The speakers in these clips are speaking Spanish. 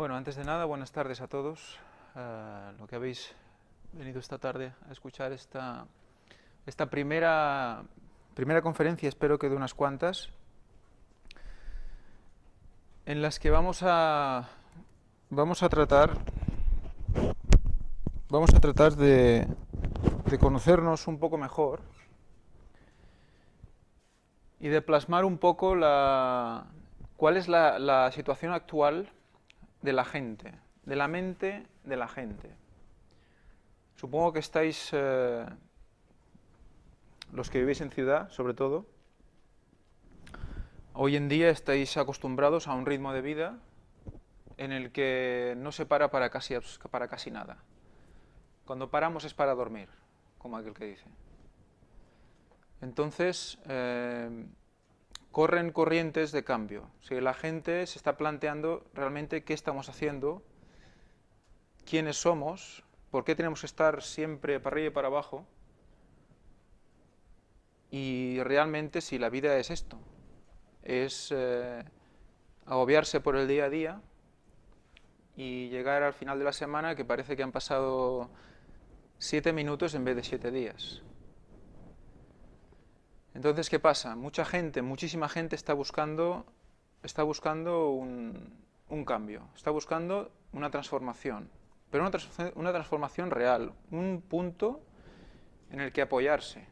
Bueno, antes de nada, buenas tardes a todos. Lo que habéis venido esta tarde a escuchar esta primera conferencia, espero que de unas cuantas, en las que vamos a tratar de conocernos un poco mejor y de plasmar un poco cuál es la situación actual de la gente, de la mente de la gente. Supongo que estáis, los que vivís en ciudad, sobre todo, hoy en día estáis acostumbrados a un ritmo de vida en el que no se para casi nada. Cuando paramos es para dormir, como aquel que dice. Entonces, corren corrientes de cambio. Si la gente se está planteando realmente qué estamos haciendo, quiénes somos, por qué tenemos que estar siempre para arriba y para abajo, y realmente si la vida es esto, es agobiarse por el día a día y llegar al final de la semana que parece que han pasado 7 minutos en vez de 7 días. Entonces, ¿qué pasa? Mucha gente, muchísima gente está buscando un cambio, está buscando una transformación, pero una transformación real, un punto en el que apoyarse,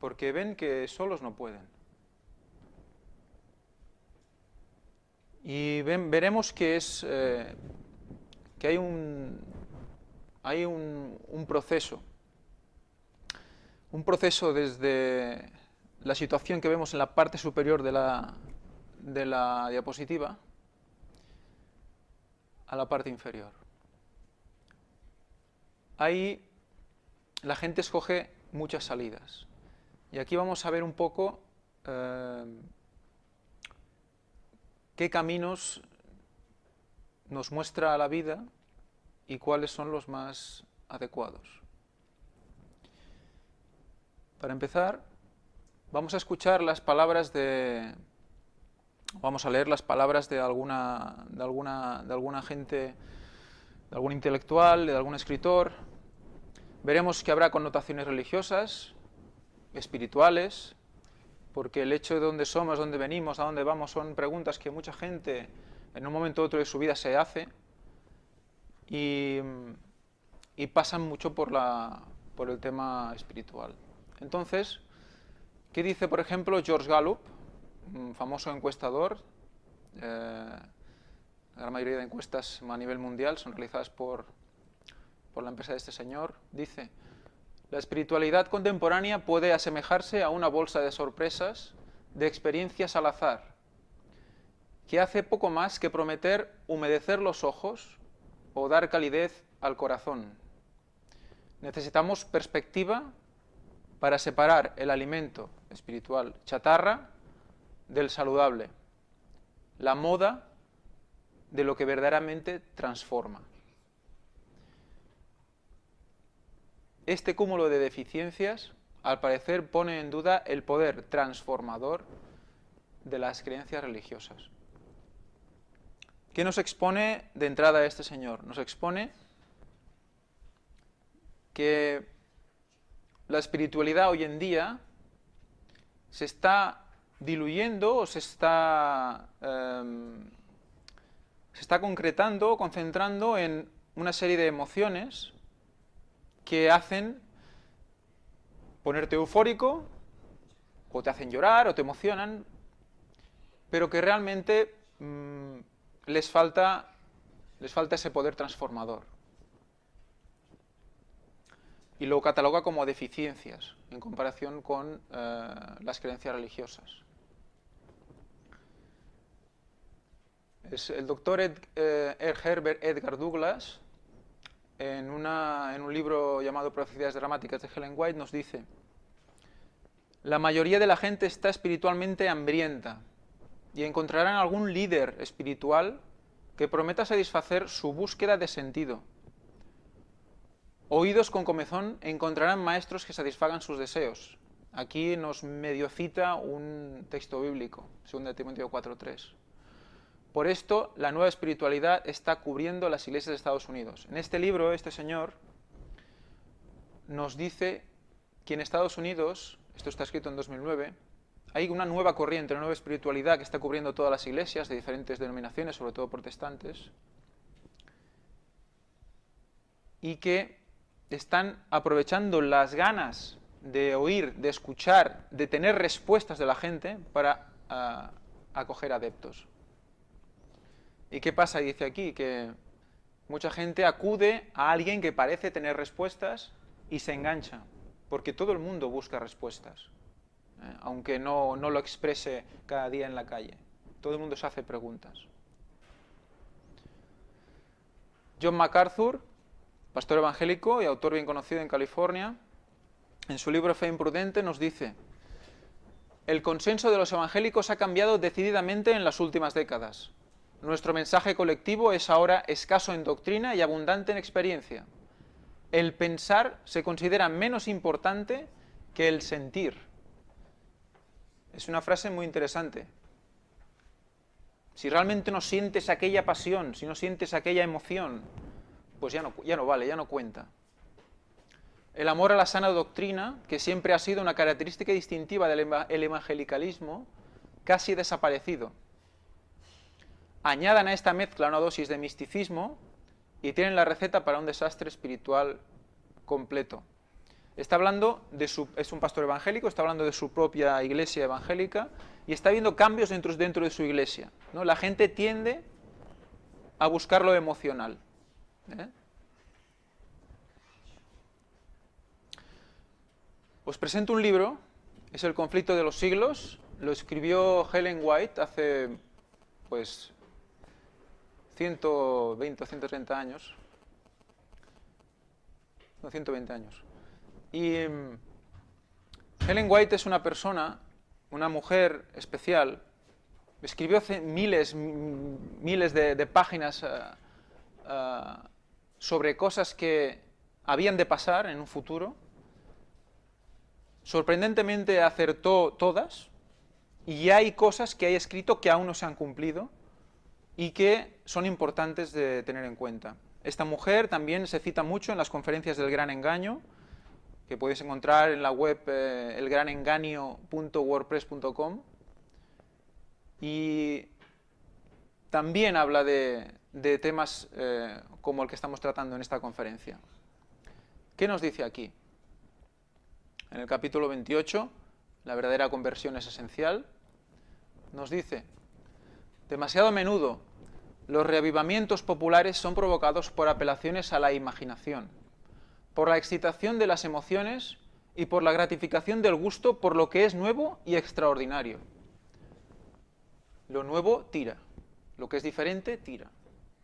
porque ven que solos no pueden. Y veremos que que hay un proceso desde la situación que vemos en la parte superior de la diapositiva a la parte inferior. Ahí la gente escoge muchas salidas. Y aquí vamos a ver un poco qué caminos nos muestra la vida y cuáles son los más adecuados. Para empezar, vamos a escuchar las palabras vamos a leer las palabras de alguna gente, de algún intelectual, de algún escritor. Veremos que habrá connotaciones religiosas, espirituales, porque el hecho de dónde somos, dónde venimos, a dónde vamos, son preguntas que mucha gente en un momento u otro de su vida se hace y pasan mucho por el tema espiritual. Entonces, ¿qué dice, por ejemplo, George Gallup, un famoso encuestador? La gran mayoría de encuestas a nivel mundial son realizadas por la empresa de este señor. Dice: la espiritualidad contemporánea puede asemejarse a una bolsa de sorpresas, de experiencias al azar, que hace poco más que prometer humedecer los ojos o dar calidez al corazón. Necesitamos perspectiva para separar el alimento espiritual chatarra del saludable, la moda de lo que verdaderamente transforma. Este cúmulo de deficiencias, al parecer, pone en duda el poder transformador de las creencias religiosas. ¿Qué nos expone de entrada este señor? Nos expone que la espiritualidad hoy en día se está diluyendo o se está concretando, concentrando en una serie de emociones que hacen ponerte eufórico, o te hacen llorar, o te emocionan, pero que realmente les falta ese poder transformador. Y lo cataloga como deficiencias en comparación con las creencias religiosas. El doctor Herbert Edgar Douglas, en un libro llamado Profecías Dramáticas de Ellen White, nos dice: la mayoría de la gente está espiritualmente hambrienta y encontrarán algún líder espiritual que prometa satisfacer su búsqueda de sentido. Oídos con comezón encontrarán maestros que satisfagan sus deseos. Aquí nos medio cita un texto bíblico, 2 Timoteo 4:3. Por esto, la nueva espiritualidad está cubriendo las iglesias de Estados Unidos. En este libro, este señor nos dice que en Estados Unidos, esto está escrito en 2009, hay una nueva corriente, una nueva espiritualidad que está cubriendo todas las iglesias de diferentes denominaciones, sobre todo protestantes, y que están aprovechando las ganas de oír, de escuchar, de tener respuestas de la gente para acoger adeptos. ¿Y qué pasa? Dice aquí que mucha gente acude a alguien que parece tener respuestas y se engancha, porque todo el mundo busca respuestas, aunque no lo exprese cada día en la calle. Todo el mundo se hace preguntas. John MacArthur, pastor evangélico y autor bien conocido en California, en su libro Fe Imprudente nos dice: el consenso de los evangélicos ha cambiado decididamente en las últimas décadas. Nuestro mensaje colectivo es ahora escaso en doctrina y abundante en experiencia. El pensar se considera menos importante que el sentir. Es una frase muy interesante. Si realmente no sientes aquella pasión, si no sientes aquella emoción, pues ya no vale, ya no cuenta. El amor a la sana doctrina, que siempre ha sido una característica distintiva del evangelicalismo, casi ha desaparecido. Añadan a esta mezcla una dosis de misticismo y tienen la receta para un desastre espiritual completo. Está hablando es un pastor evangélico, está hablando de su propia iglesia evangélica y está viendo cambios dentro de su iglesia, ¿no? La gente tiende a buscar lo emocional, ¿eh? Os presento un libro, es El conflicto de los siglos, lo escribió Ellen White hace, pues, 120 o 130 años, no, 120 años. Y Ellen White es una persona, una mujer especial, escribió miles de páginas sobre cosas que habían de pasar en un futuro. Sorprendentemente acertó todas, y hay cosas que hay escrito que aún no se han cumplido y que son importantes de tener en cuenta. Esta mujer también se cita mucho en las conferencias del Gran Engaño, que podéis encontrar en la web elgranengaño.wordpress.com, y también habla de temas como el que estamos tratando en esta conferencia. ¿Qué nos dice aquí? En el capítulo 28, la verdadera conversión es esencial, nos dice: demasiado a menudo, los reavivamientos populares son provocados por apelaciones a la imaginación, por la excitación de las emociones y por la gratificación del gusto por lo que es nuevo y extraordinario. Lo nuevo tira, lo que es diferente tira,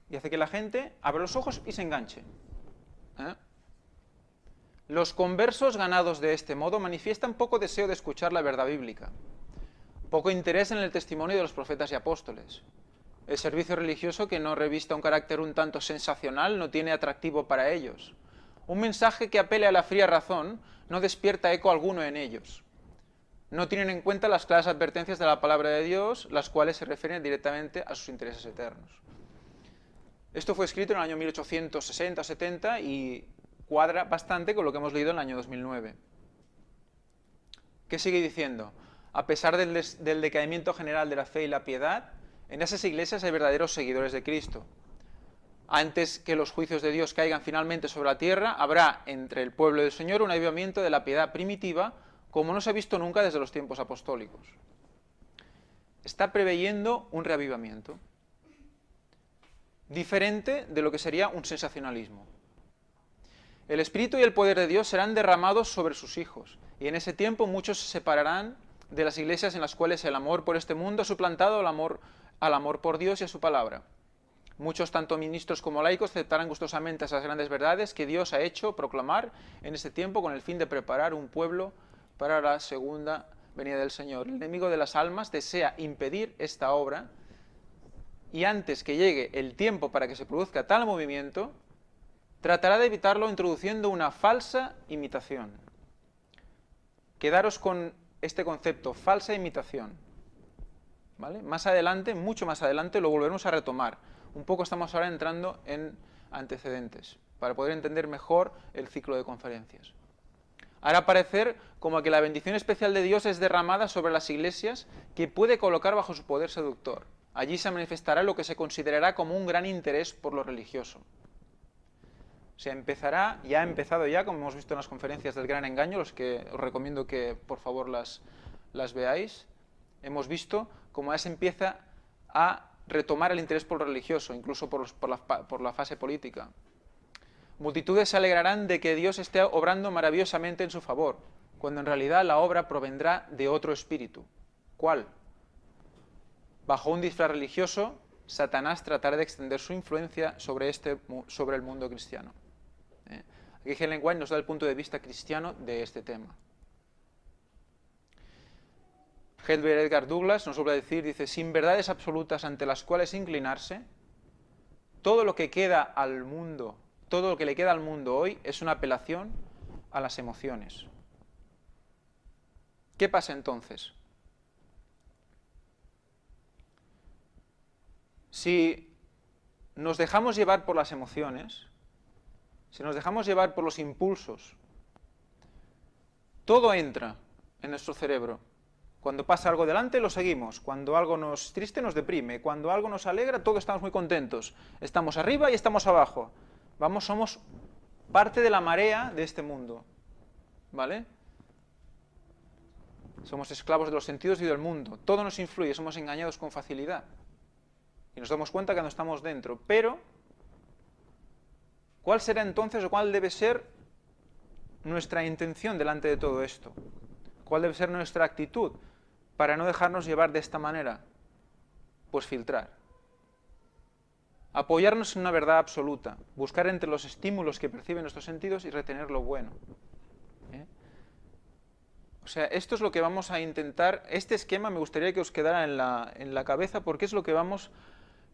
y hace que la gente abra los ojos y se enganche. Los conversos ganados de este modo manifiestan poco deseo de escuchar la verdad bíblica, poco interés en el testimonio de los profetas y apóstoles. El servicio religioso, que no revista un carácter un tanto sensacional, no tiene atractivo para ellos. Un mensaje que apele a la fría razón no despierta eco alguno en ellos. No tienen en cuenta las claras advertencias de la palabra de Dios, las cuales se refieren directamente a sus intereses eternos. Esto fue escrito en el año 1860-70 y cuadra bastante con lo que hemos leído en el año 2009. ¿Qué sigue diciendo? A pesar del decaimiento general de la fe y la piedad, en esas iglesias hay verdaderos seguidores de Cristo. Antes que los juicios de Dios caigan finalmente sobre la tierra, habrá entre el pueblo del Señor un avivamiento de la piedad primitiva, como no se ha visto nunca desde los tiempos apostólicos. Está preveyendo un reavivamiento, diferente de lo que sería un sensacionalismo. El Espíritu y el poder de Dios serán derramados sobre sus hijos, y en ese tiempo muchos se separarán de las iglesias en las cuales el amor por este mundo ha suplantado al amor por Dios y a su palabra. Muchos, tanto ministros como laicos, aceptarán gustosamente esas grandes verdades que Dios ha hecho proclamar en este tiempo con el fin de preparar un pueblo para la segunda venida del Señor. El enemigo de las almas desea impedir esta obra, y antes que llegue el tiempo para que se produzca tal movimiento, tratará de evitarlo introduciendo una falsa imitación. Quedaros con este concepto, falsa imitación. ¿vale? Más adelante, mucho más adelante, lo volveremos a retomar. Un poco estamos ahora entrando en antecedentes, para poder entender mejor el ciclo de conferencias. Hará parecer como que la bendición especial de Dios es derramada sobre las iglesias que puede colocar bajo su poder seductor. Allí se manifestará lo que se considerará como un gran interés por lo religioso. Se empezará, ya ha empezado ya, como hemos visto en las conferencias del Gran Engaño, los que os recomiendo que por favor las veáis. Hemos visto cómo ya se empieza a retomar el interés por lo religioso, incluso por la fase política. Multitudes se alegrarán de que Dios esté obrando maravillosamente en su favor, cuando en realidad la obra provendrá de otro espíritu. ¿Cuál? Bajo un disfraz religioso, Satanás tratará de extender su influencia sobre el mundo cristiano. Aquí Ellen White nos da el punto de vista cristiano de este tema. Edward Edgar Douglas nos vuelve a decir, dice, sin verdades absolutas ante las cuales inclinarse, todo lo que queda al mundo, todo lo que le queda al mundo hoy es una apelación a las emociones. ¿Qué pasa entonces? Si nos dejamos llevar por las emociones, si nos dejamos llevar por los impulsos, todo entra en nuestro cerebro. Cuando pasa algo delante, lo seguimos. Cuando algo nos triste, nos deprime. Cuando algo nos alegra, todos estamos muy contentos. Estamos arriba y estamos abajo. Vamos, somos parte de la marea de este mundo. ¿Vale? Somos esclavos de los sentidos y del mundo. Todo nos influye, somos engañados con facilidad. Y nos damos cuenta que no estamos dentro. Pero, ¿cuál será entonces o cuál debe ser nuestra intención delante de todo esto? ¿Cuál debe ser nuestra actitud para no dejarnos llevar de esta manera? Pues filtrar. Apoyarnos en una verdad absoluta. Buscar entre los estímulos que perciben nuestros sentidos y retener lo bueno. O sea, esto es lo que vamos a intentar. Este esquema me gustaría que os quedara en la cabeza porque es lo que vamos...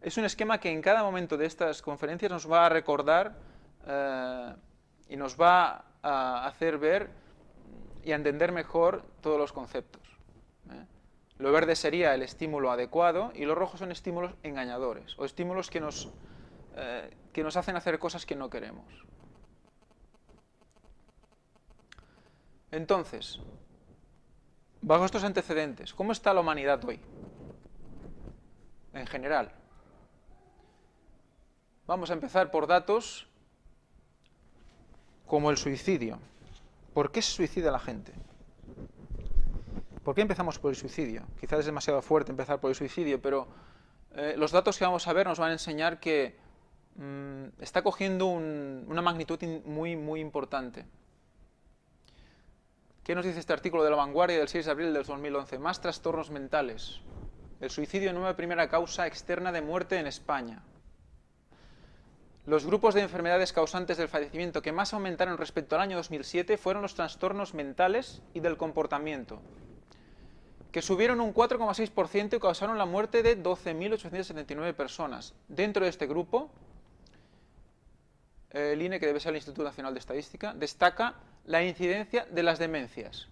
Es un esquema que en cada momento de estas conferencias nos va a recordar y nos va a hacer ver y a entender mejor todos los conceptos. Lo verde sería el estímulo adecuado y los rojos son estímulos engañadores o estímulos que nos hacen hacer cosas que no queremos. Entonces, bajo estos antecedentes, ¿cómo está la humanidad hoy? En general. Vamos a empezar por datos como el suicidio. ¿Por qué se suicida la gente? ¿Por qué empezamos por el suicidio? Quizás es demasiado fuerte empezar por el suicidio, pero los datos que vamos a ver nos van a enseñar que está cogiendo una magnitud muy importante. ¿Qué nos dice este artículo de La Vanguardia del 6 de abril del 2011? Más trastornos mentales. El suicidio nueva primera causa externa de muerte en España. Los grupos de enfermedades causantes del fallecimiento que más aumentaron respecto al año 2007 fueron los trastornos mentales y del comportamiento, que subieron un 4,6% y causaron la muerte de 12.879 personas. Dentro de este grupo, el INE, que debe ser el Instituto Nacional de Estadística, destaca la incidencia de las demencias,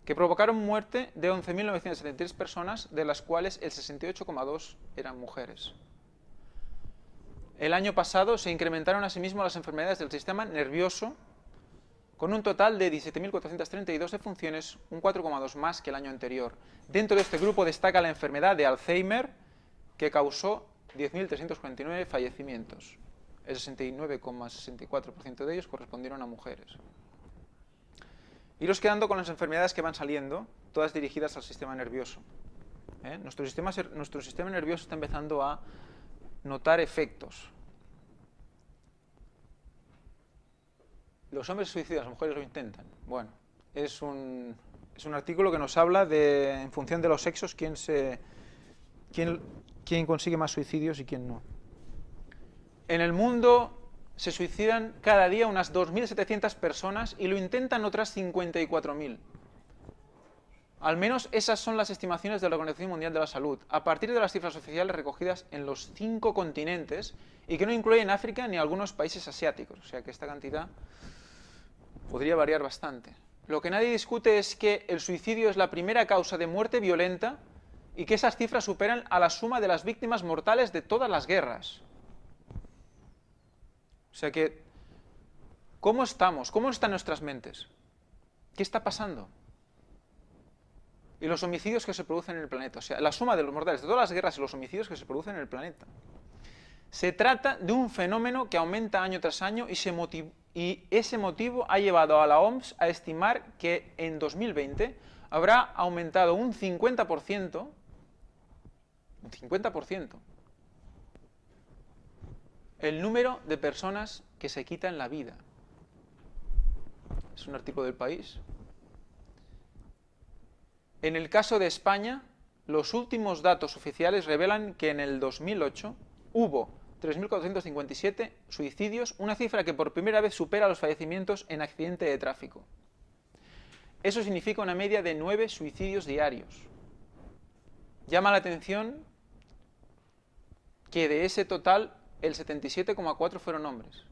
que provocaron muerte de 11.973 personas, de las cuales el 68,2% eran mujeres. El año pasado se incrementaron asimismo las enfermedades del sistema nervioso, con un total de 17.432 defunciones, un 4,2% más que el año anterior. Dentro de este grupo destaca la enfermedad de Alzheimer, que causó 10.349 fallecimientos. El 69,64% de ellos correspondieron a mujeres. Iros quedando con las enfermedades que van saliendo, todas dirigidas al sistema nervioso. Nuestro sistema nervioso está empezando a notar efectos. Los hombres se suicidan, las mujeres lo intentan. Bueno, es un artículo que nos habla de, en función de los sexos, quién consigue más suicidios y quién no. En el mundo se suicidan cada día unas 2.700 personas y lo intentan otras 54.000. Al menos esas son las estimaciones de la Organización Mundial de la Salud, a partir de las cifras oficiales recogidas en los 5 continentes y que no incluyen África ni algunos países asiáticos. O sea que esta cantidad podría variar bastante. Lo que nadie discute es que el suicidio es la primera causa de muerte violenta y que esas cifras superan a la suma de las víctimas mortales de todas las guerras. O sea que, ¿cómo estamos? ¿Cómo están nuestras mentes? ¿Qué está pasando? Y los homicidios que se producen en el planeta, o sea, la suma de los mortales de todas las guerras y los homicidios que se producen en el planeta. Se trata de un fenómeno que aumenta año tras año y ese motivo ha llevado a la OMS a estimar que en 2020 habrá aumentado un 50%, el número de personas que se quitan la vida. Es un artículo del País. En el caso de España, los últimos datos oficiales revelan que en el 2008 hubo 3.457 suicidios, una cifra que por primera vez supera los fallecimientos en accidente de tráfico. Eso significa una media de 9 suicidios diarios. Llama la atención que de ese total el 77,4 fueron hombres.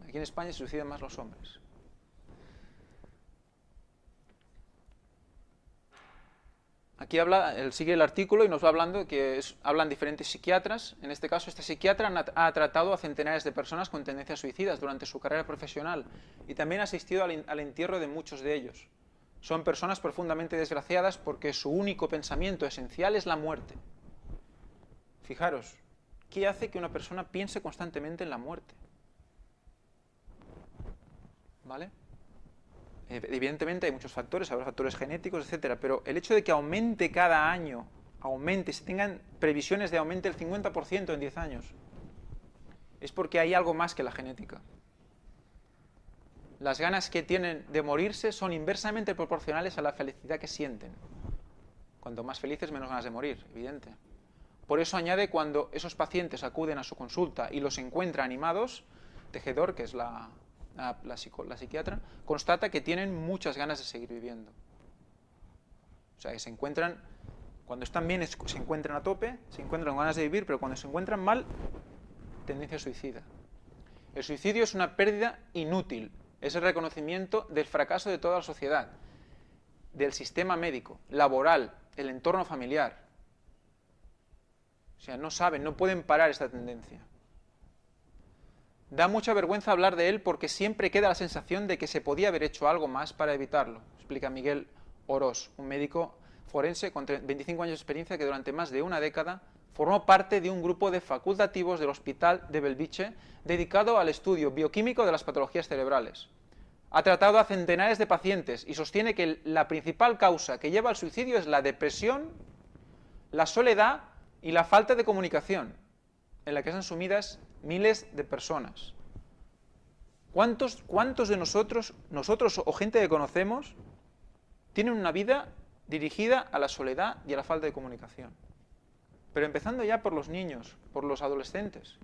Aquí en España se suicidan más los hombres. Aquí sigue el artículo y nos va hablando que hablan diferentes psiquiatras. En este caso, este psiquiatra ha tratado a centenares de personas con tendencias suicidas durante su carrera profesional y también ha asistido al entierro de muchos de ellos. Son personas profundamente desgraciadas porque su único pensamiento esencial es la muerte. Fijaros, ¿qué hace que una persona piense constantemente en la muerte? ¿Vale? Evidentemente hay muchos factores, habrá factores genéticos, etcétera, pero el hecho de que aumente cada año, se tengan previsiones de aumente el 50% en 10 años, es porque hay algo más que la genética. Las ganas que tienen de morirse son inversamente proporcionales a la felicidad que sienten. Cuanto más felices, menos ganas de morir, evidente. Por eso añade, cuando esos pacientes acuden a su consulta y los encuentra animados, Tejedor, que es la psiquiatra, constata que tienen muchas ganas de seguir viviendo. O sea, que se encuentran, cuando están bien se encuentran a tope, se encuentran con ganas de vivir, pero cuando se encuentran mal, tendencia suicida. El suicidio es una pérdida inútil, es el reconocimiento del fracaso de toda la sociedad, del sistema médico, laboral, el entorno familiar. O sea, no saben, no pueden parar esta tendencia. Da mucha vergüenza hablar de él porque siempre queda la sensación de que se podía haber hecho algo más para evitarlo, explica Miguel Orós, un médico forense con 25 años de experiencia que durante más de una década formó parte de un grupo de facultativos del Hospital de Belviche dedicado al estudio bioquímico de las patologías cerebrales. Ha tratado a centenares de pacientes y sostiene que la principal causa que lleva al suicidio es la depresión, la soledad y la falta de comunicación, en la que están sumidas miles de personas. ¿Cuántos de nosotros o gente que conocemos, tienen una vida dirigida a la soledad y a la falta de comunicación? Pero empezando ya por los niños, por los adolescentes.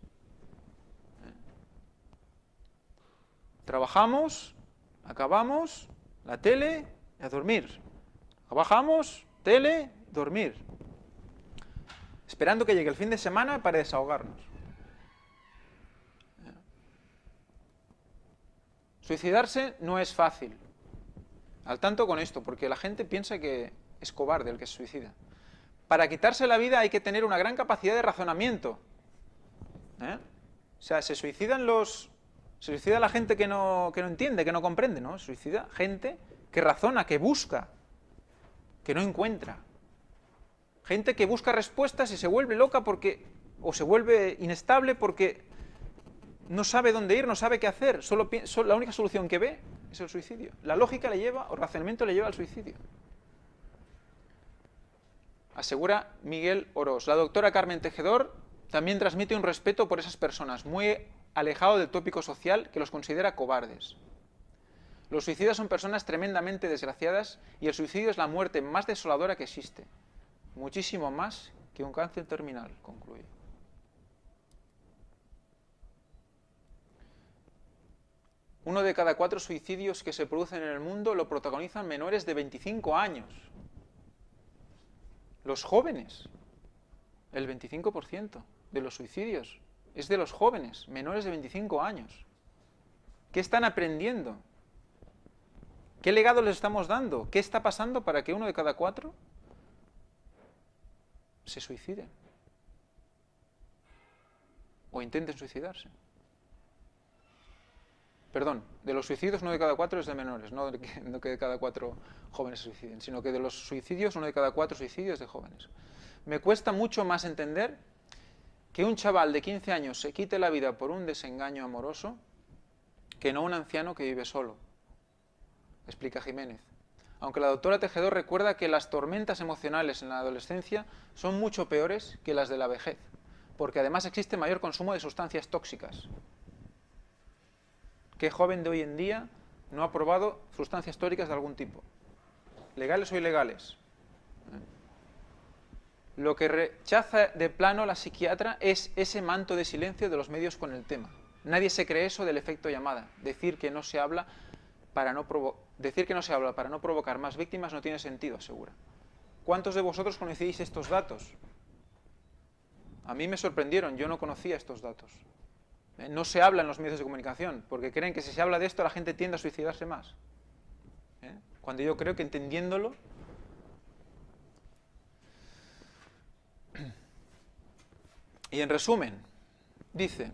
Trabajamos, acabamos, la tele y a dormir. Trabajamos, tele, dormir. Esperando que llegue el fin de semana para desahogarnos. Suicidarse no es fácil. Al tanto con esto, porque la gente piensa que es cobarde el que se suicida. Para quitarse la vida hay que tener una gran capacidad de razonamiento. O sea, se suicida la gente que no entiende, que no comprende, ¿no? Se suicida gente que razona, que busca, que no encuentra. Gente que busca respuestas y se vuelve loca o se vuelve inestable porque no sabe dónde ir, no sabe qué hacer. La única solución que ve es el suicidio. La lógica le lleva, o el razonamiento le lleva al suicidio. Asegura Miguel Orós. La doctora Carmen Tejedor también transmite un respeto por esas personas, muy alejado del tópico social que los considera cobardes. Los suicidas son personas tremendamente desgraciadas y el suicidio es la muerte más desoladora que existe. Muchísimo más que un cáncer terminal, concluye. Uno de cada 4 suicidios que se producen en el mundo lo protagonizan menores de 25 años. Los jóvenes, el 25% de los suicidios es de los jóvenes, menores de 25 años. ¿Qué están aprendiendo? ¿Qué legado les estamos dando? ¿Qué está pasando para que uno de cada 4 se suiciden o intenten suicidarse. Perdón, de los suicidios 1 de cada 4 es de menores, no que de cada 4 jóvenes se suiciden, sino que de los suicidios 1 de cada 4 suicidios de jóvenes. Me cuesta mucho más entender que un chaval de 15 años se quite la vida por un desengaño amoroso que no un anciano que vive solo, explica Jiménez. Aunque la doctora Tejedor recuerda que las tormentas emocionales en la adolescencia son mucho peores que las de la vejez, porque además existe mayor consumo de sustancias tóxicas. ¿Qué joven de hoy en día no ha probado sustancias tóxicas de algún tipo? ¿Legales o ilegales? Lo que rechaza de plano la psiquiatra es ese manto de silencio de los medios con el tema. Nadie se cree eso del efecto llamada. Decir que no se habla para no provocar más víctimas no tiene sentido, asegura. ¿Cuántos de vosotros conocéis estos datos? A mí me sorprendieron, yo no conocía estos datos. No se habla en los medios de comunicación, porque creen que si se habla de esto la gente tiende a suicidarse más. Cuando yo creo que entendiéndolo... Y en resumen, dice,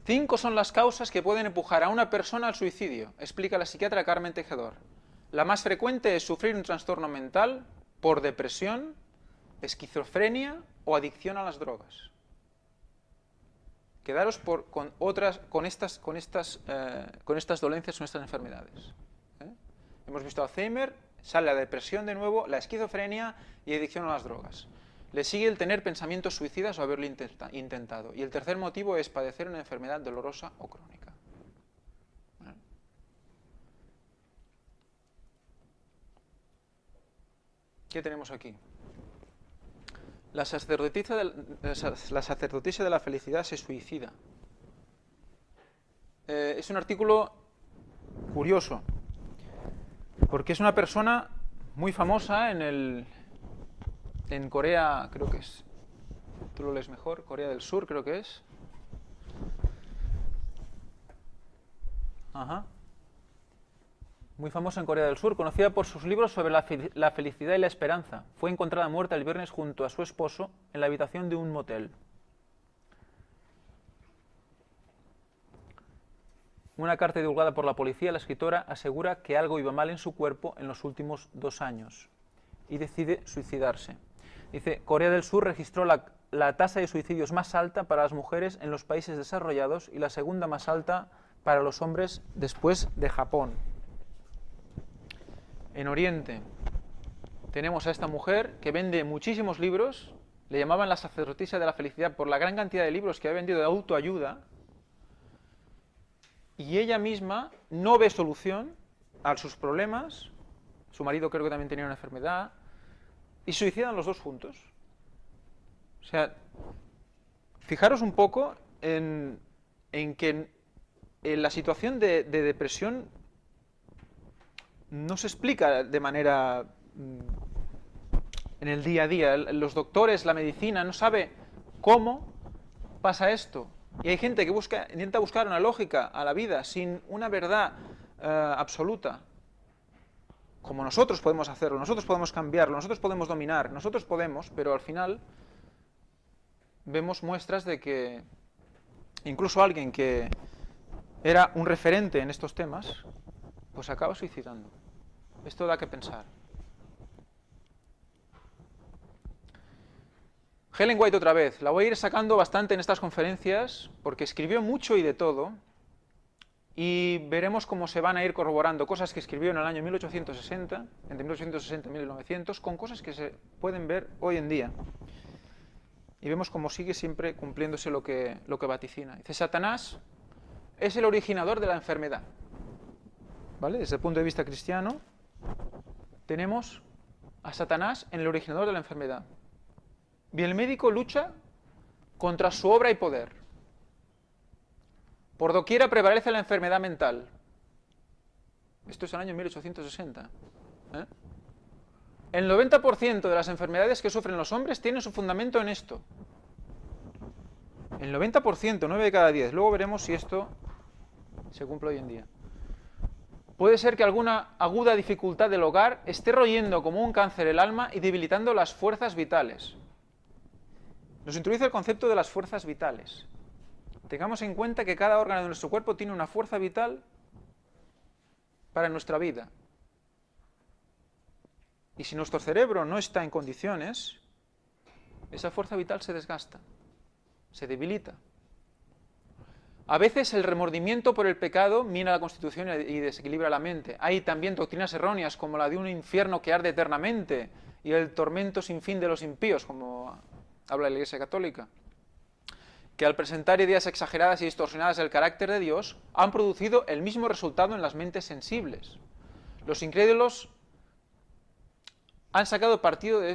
5 son las causas que pueden empujar a una persona al suicidio, explica la psiquiatra Carmen Tejedor. La más frecuente es sufrir un trastorno mental por depresión, esquizofrenia o adicción a las drogas. Quedaros con estas dolencias, con estas enfermedades. Hemos visto Alzheimer, sale la depresión de nuevo, la esquizofrenia y adicción a las drogas. Le sigue el tener pensamientos suicidas o haberlo intentado. Y el tercer motivo es padecer una enfermedad dolorosa o crónica. ¿Qué tenemos aquí? La sacerdotisa de la felicidad se suicida. Es un artículo curioso, porque es una persona muy famosa en Corea, creo que es, tú lo lees mejor, Corea del Sur creo que es. Ajá. Muy famosa en Corea del Sur, conocida por sus libros sobre la felicidad y la esperanza. Fue encontrada muerta el viernes junto a su esposo en la habitación de un motel. Una carta divulgada por la policía, la escritora asegura que algo iba mal en su cuerpo en los últimos 2 años y decide suicidarse. Dice, Corea del Sur registró la tasa de suicidios más alta para las mujeres en los países desarrollados y la segunda más alta para los hombres después de Japón. En Oriente tenemos a esta mujer que vende muchísimos libros, le llamaban la sacerdotisa de la felicidad por la gran cantidad de libros que ha vendido de autoayuda, y ella misma no ve solución a sus problemas, su marido creo que también tenía una enfermedad, y suicidan los dos juntos. O sea, fijaros un poco en que en la situación de depresión no se explica de manera en el día a día. Los doctores, la medicina, no sabe cómo pasa esto. Y hay gente que intenta buscar una lógica a la vida sin una verdad absoluta. Como nosotros podemos hacerlo, nosotros podemos cambiarlo, nosotros podemos dominar, nosotros podemos, pero al final vemos muestras de que incluso alguien que era un referente en estos temas, pues acaba suicidando. Esto da que pensar. Ellen White otra vez, la voy a ir sacando bastante en estas conferencias porque escribió mucho y de todo y veremos cómo se van a ir corroborando cosas que escribió en el año 1860, entre 1860 y 1900, con cosas que se pueden ver hoy en día. Y vemos cómo sigue siempre cumpliéndose lo que vaticina. Dice, Satanás es el originador de la enfermedad. ¿Vale? Desde el punto de vista cristiano, tenemos a Satanás en el originador de la enfermedad. Y el médico lucha contra su obra y poder. Por doquiera prevalece la enfermedad mental. Esto es el año 1860. El 90% de las enfermedades que sufren los hombres tienen su fundamento en esto. El 90%, 9 de cada 10. Luego veremos si esto se cumple hoy en día. Puede ser que alguna aguda dificultad del hogar esté royendo como un cáncer el alma y debilitando las fuerzas vitales. Nos introduce el concepto de las fuerzas vitales. Tengamos en cuenta que cada órgano de nuestro cuerpo tiene una fuerza vital para nuestra vida. Y si nuestro cerebro no está en condiciones, esa fuerza vital se desgasta, se debilita. A veces el remordimiento por el pecado mina la constitución y desequilibra la mente. Hay también doctrinas erróneas como la de un infierno que arde eternamente y el tormento sin fin de los impíos, como habla la Iglesia Católica, que al presentar ideas exageradas y distorsionadas del carácter de Dios han producido el mismo resultado en las mentes sensibles. Los incrédulos han sacado partido de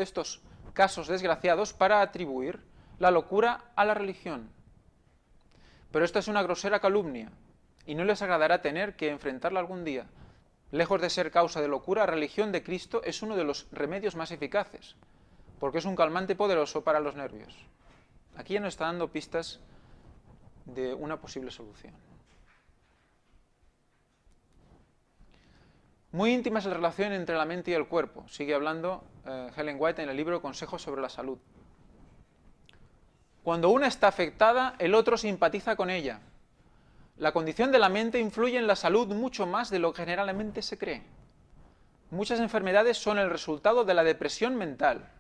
estos casos desgraciados para atribuir la locura a la religión. Pero esta es una grosera calumnia y no les agradará tener que enfrentarla algún día. Lejos de ser causa de locura, la religión de Cristo es uno de los remedios más eficaces, porque es un calmante poderoso para los nervios. Aquí ya nos está dando pistas de una posible solución. Muy íntima es la relación entre la mente y el cuerpo. Sigue hablando Ellen White en el libro Consejos sobre la Salud. Cuando una está afectada, el otro simpatiza con ella. La condición de la mente influye en la salud mucho más de lo que generalmente se cree. Muchas enfermedades son el resultado de la depresión mental.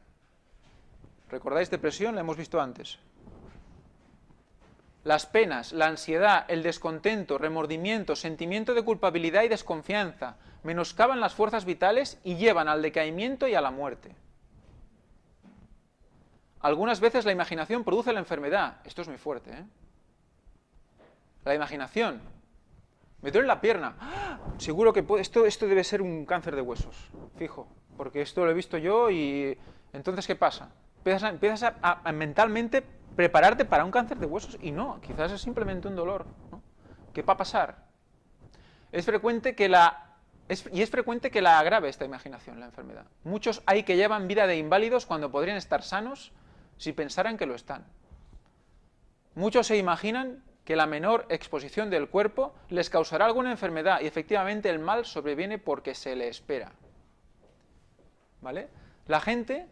¿Recordáis depresión? La hemos visto antes. Las penas, la ansiedad, el descontento, remordimiento, sentimiento de culpabilidad y desconfianza menoscaban las fuerzas vitales y llevan al decaimiento y a la muerte. Algunas veces la imaginación produce la enfermedad. Esto es muy fuerte, ¿eh? La imaginación. Me duele la pierna. ¡Ah! Seguro que esto debe ser un cáncer de huesos, fijo, porque esto lo he visto yo y... Entonces, ¿qué pasa? Empiezas a mentalmente prepararte para un cáncer de huesos y no, quizás es simplemente un dolor, ¿no? ¿Qué va a pasar? Es frecuente que la agrave esta imaginación, la enfermedad. Muchos hay que llevan vida de inválidos cuando podrían estar sanos si pensaran que lo están. Muchos se imaginan que la menor exposición del cuerpo les causará alguna enfermedad y efectivamente el mal sobreviene porque se le espera. ¿Vale? La gente,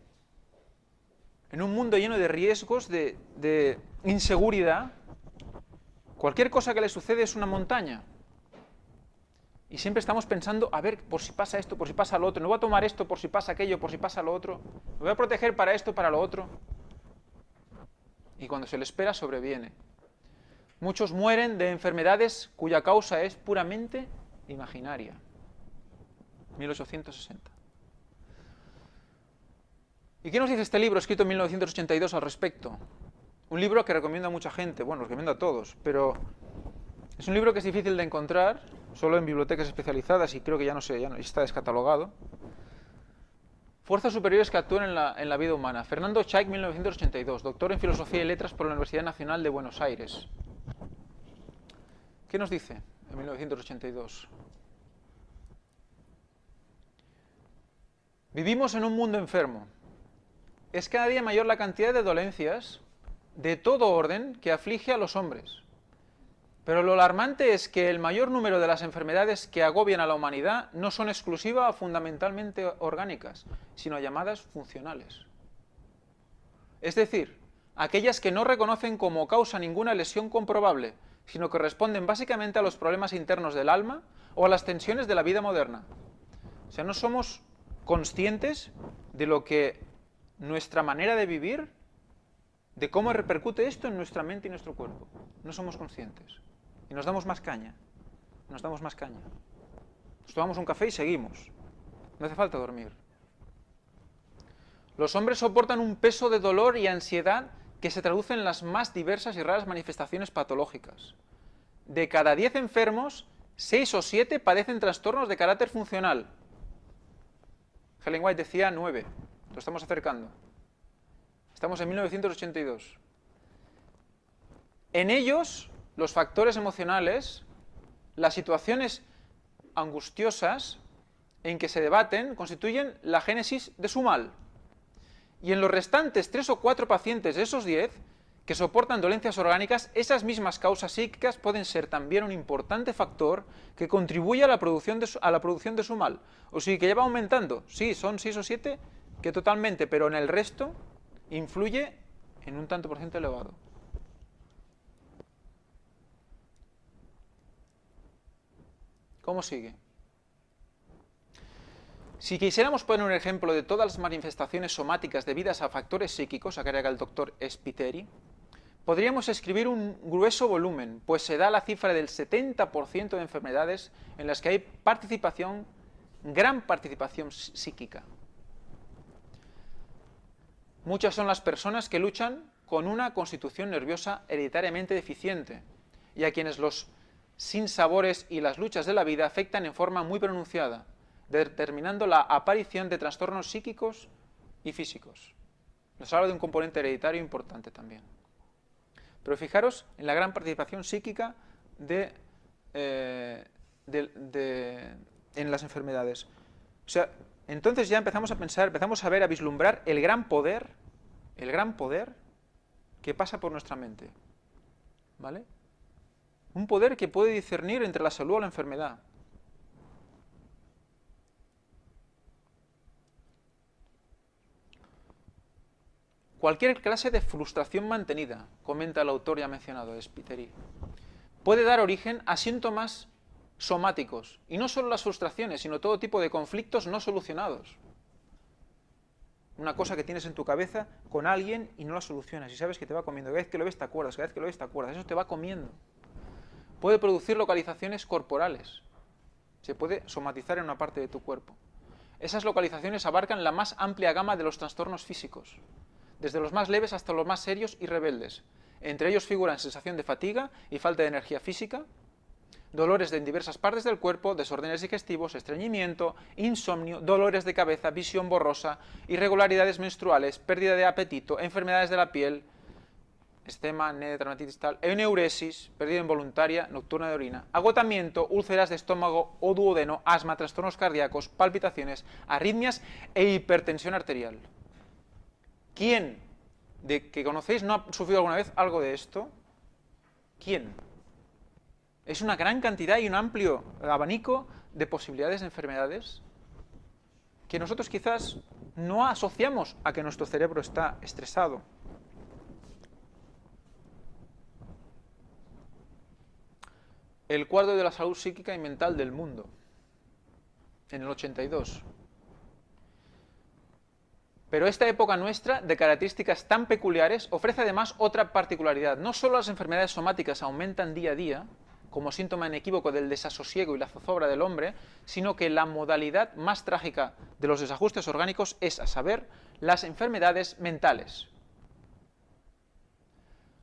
en un mundo lleno de riesgos, de inseguridad, cualquier cosa que le sucede es una montaña. Y siempre estamos pensando, a ver, por si pasa esto, por si pasa lo otro, no voy a tomar esto por si pasa aquello, por si pasa lo otro, me voy a proteger para esto, para lo otro. Y cuando se le espera, sobreviene. Muchos mueren de enfermedades cuya causa es puramente imaginaria. 1860. ¿Y qué nos dice este libro escrito en 1982 al respecto? Un libro que recomiendo a mucha gente, bueno, lo recomiendo a todos, pero es un libro que es difícil de encontrar, solo en bibliotecas especializadas y creo que ya no está descatalogado. Fuerzas superiores que actúan en la vida humana. Fernando Chaik, 1982, doctor en Filosofía y Letras por la Universidad Nacional de Buenos Aires. ¿Qué nos dice en 1982? Vivimos en un mundo enfermo. Es cada día mayor la cantidad de dolencias de todo orden que aflige a los hombres. Pero lo alarmante es que el mayor número de las enfermedades que agobian a la humanidad no son exclusivas o fundamentalmente orgánicas, sino llamadas funcionales. Es decir, aquellas que no reconocen como causa ninguna lesión comprobable, sino que responden básicamente a los problemas internos del alma o a las tensiones de la vida moderna. O sea, no somos conscientes de lo que nuestra manera de vivir, de cómo repercute esto en nuestra mente y nuestro cuerpo. No somos conscientes. Y nos damos más caña. Nos tomamos un café y seguimos. No hace falta dormir. Los hombres soportan un peso de dolor y ansiedad que se traduce en las más diversas y raras manifestaciones patológicas. De cada 10 enfermos, 6 o 7 padecen trastornos de carácter funcional. Ellen White decía 9. Lo estamos acercando. Estamos en 1982. En ellos, los factores emocionales, las situaciones angustiosas en que se debaten, constituyen la génesis de su mal. Y en los restantes 3 o 4 pacientes de esos 10, que soportan dolencias orgánicas, esas mismas causas psíquicas pueden ser también un importante factor que contribuye a la producción de su mal. O sea, que lleva aumentando. Sí, son 6 o 7 que totalmente, pero en el resto influye en un tanto por ciento elevado. ¿Cómo sigue? Si quisiéramos poner un ejemplo de todas las manifestaciones somáticas debidas a factores psíquicos, a cargo del doctor Spiteri, podríamos escribir un grueso volumen, pues se da la cifra del 70% de enfermedades en las que hay participación, gran participación psíquica. Muchas son las personas que luchan con una constitución nerviosa hereditariamente deficiente, y a quienes los sinsabores y las luchas de la vida afectan en forma muy pronunciada, determinando la aparición de trastornos psíquicos y físicos. Nos habla de un componente hereditario importante también. Pero fijaros en la gran participación psíquica en las enfermedades. O sea, entonces ya empezamos a pensar, empezamos a ver, a vislumbrar el gran poder que pasa por nuestra mente. ¿Vale? Un poder que puede discernir entre la salud o la enfermedad. Cualquier clase de frustración mantenida, comenta el autor ya mencionado, Spiteri, puede dar origen a síntomas somáticos, y no solo las frustraciones, sino todo tipo de conflictos no solucionados. Una cosa que tienes en tu cabeza con alguien y no la solucionas, y sabes que te va comiendo, cada vez que lo ves te acuerdas, cada vez que lo ves te acuerdas, eso te va comiendo. Puede producir localizaciones corporales, se puede somatizar en una parte de tu cuerpo. Esas localizaciones abarcan la más amplia gama de los trastornos físicos, desde los más leves hasta los más serios y rebeldes. Entre ellos figuran sensación de fatiga y falta de energía física, dolores en diversas partes del cuerpo, desórdenes digestivos, estreñimiento, insomnio, dolores de cabeza, visión borrosa, irregularidades menstruales, pérdida de apetito, enfermedades de la piel, eczema, acné, dermatitis tal, eneuresis, pérdida involuntaria nocturna de orina, agotamiento, úlceras de estómago o duodeno, asma, trastornos cardíacos, palpitaciones, arritmias e hipertensión arterial. ¿Quién de que conocéis no ha sufrido alguna vez algo de esto? ¿Quién? Es una gran cantidad y un amplio abanico de posibilidades de enfermedades que nosotros quizás no asociamos a que nuestro cerebro está estresado. El cuadro de la salud psíquica y mental del mundo, en el 82. Pero esta época nuestra, de características tan peculiares, ofrece además otra particularidad. No solo las enfermedades somáticas aumentan día a día, como síntoma inequívoco del desasosiego y la zozobra del hombre, sino que la modalidad más trágica de los desajustes orgánicos es, a saber, las enfermedades mentales.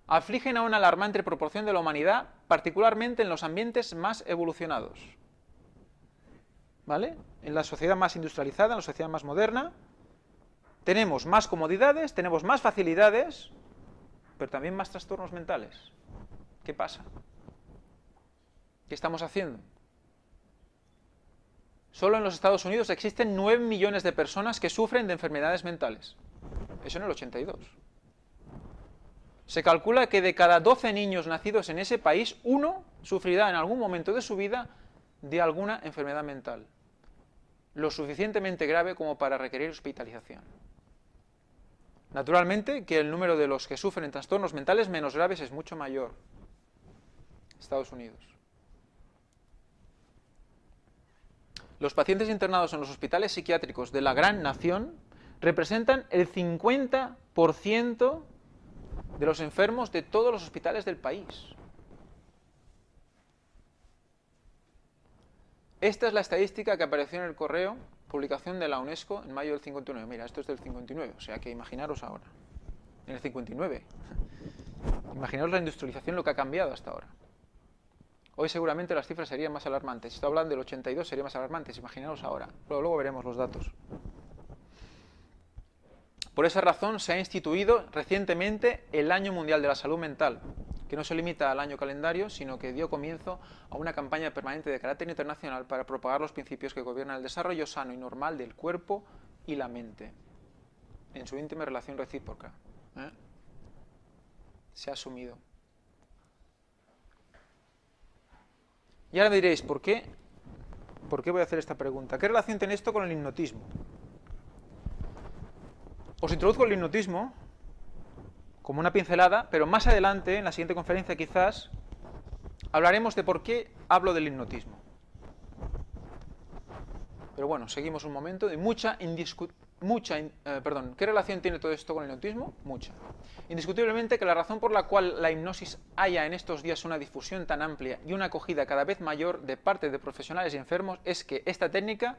Afligen a una alarmante proporción de la humanidad, particularmente en los ambientes más evolucionados. ¿Vale? En la sociedad más industrializada, en la sociedad más moderna, tenemos más comodidades, tenemos más facilidades, pero también más trastornos mentales. ¿Qué pasa? ¿Qué estamos haciendo? Solo en los Estados Unidos existen 9 millones de personas que sufren de enfermedades mentales. Eso en el 82. Se calcula que de cada 12 niños nacidos en ese país, uno sufrirá en algún momento de su vida de alguna enfermedad mental, lo suficientemente grave como para requerir hospitalización. Naturalmente que el número de los que sufren trastornos mentales menos graves es mucho mayor. Estados Unidos. Los pacientes internados en los hospitales psiquiátricos de la gran nación representan el 50% de los enfermos de todos los hospitales del país. Esta es la estadística que apareció en el correo, publicación de la UNESCO en mayo del 59. Mira, esto es del 59, o sea que imaginaros ahora. En el 59. Imaginaros la industrialización, lo que ha cambiado hasta ahora. Hoy seguramente las cifras serían más alarmantes. Si estoy hablando del 82 serían más alarmantes, imaginaros ahora. Pero luego veremos los datos. Por esa razón se ha instituido recientemente el Año Mundial de la Salud Mental, que no se limita al año calendario, sino que dio comienzo a una campaña permanente de carácter internacional para propagar los principios que gobiernan el desarrollo sano y normal del cuerpo y la mente, en su íntima relación recíproca. se ha asumido. Y ahora me diréis, ¿por qué voy a hacer esta pregunta? ¿Qué relación tiene esto con el hipnotismo? Os introduzco el hipnotismo como una pincelada, pero más adelante, en la siguiente conferencia quizás, hablaremos de por qué hablo del hipnotismo. Pero bueno, seguimos un momento. ¿Qué relación tiene todo esto con el hipnotismo? Mucha. Indiscutiblemente que la razón por la cual la hipnosis haya en estos días una difusión tan amplia y una acogida cada vez mayor de parte de profesionales y enfermos es que esta técnica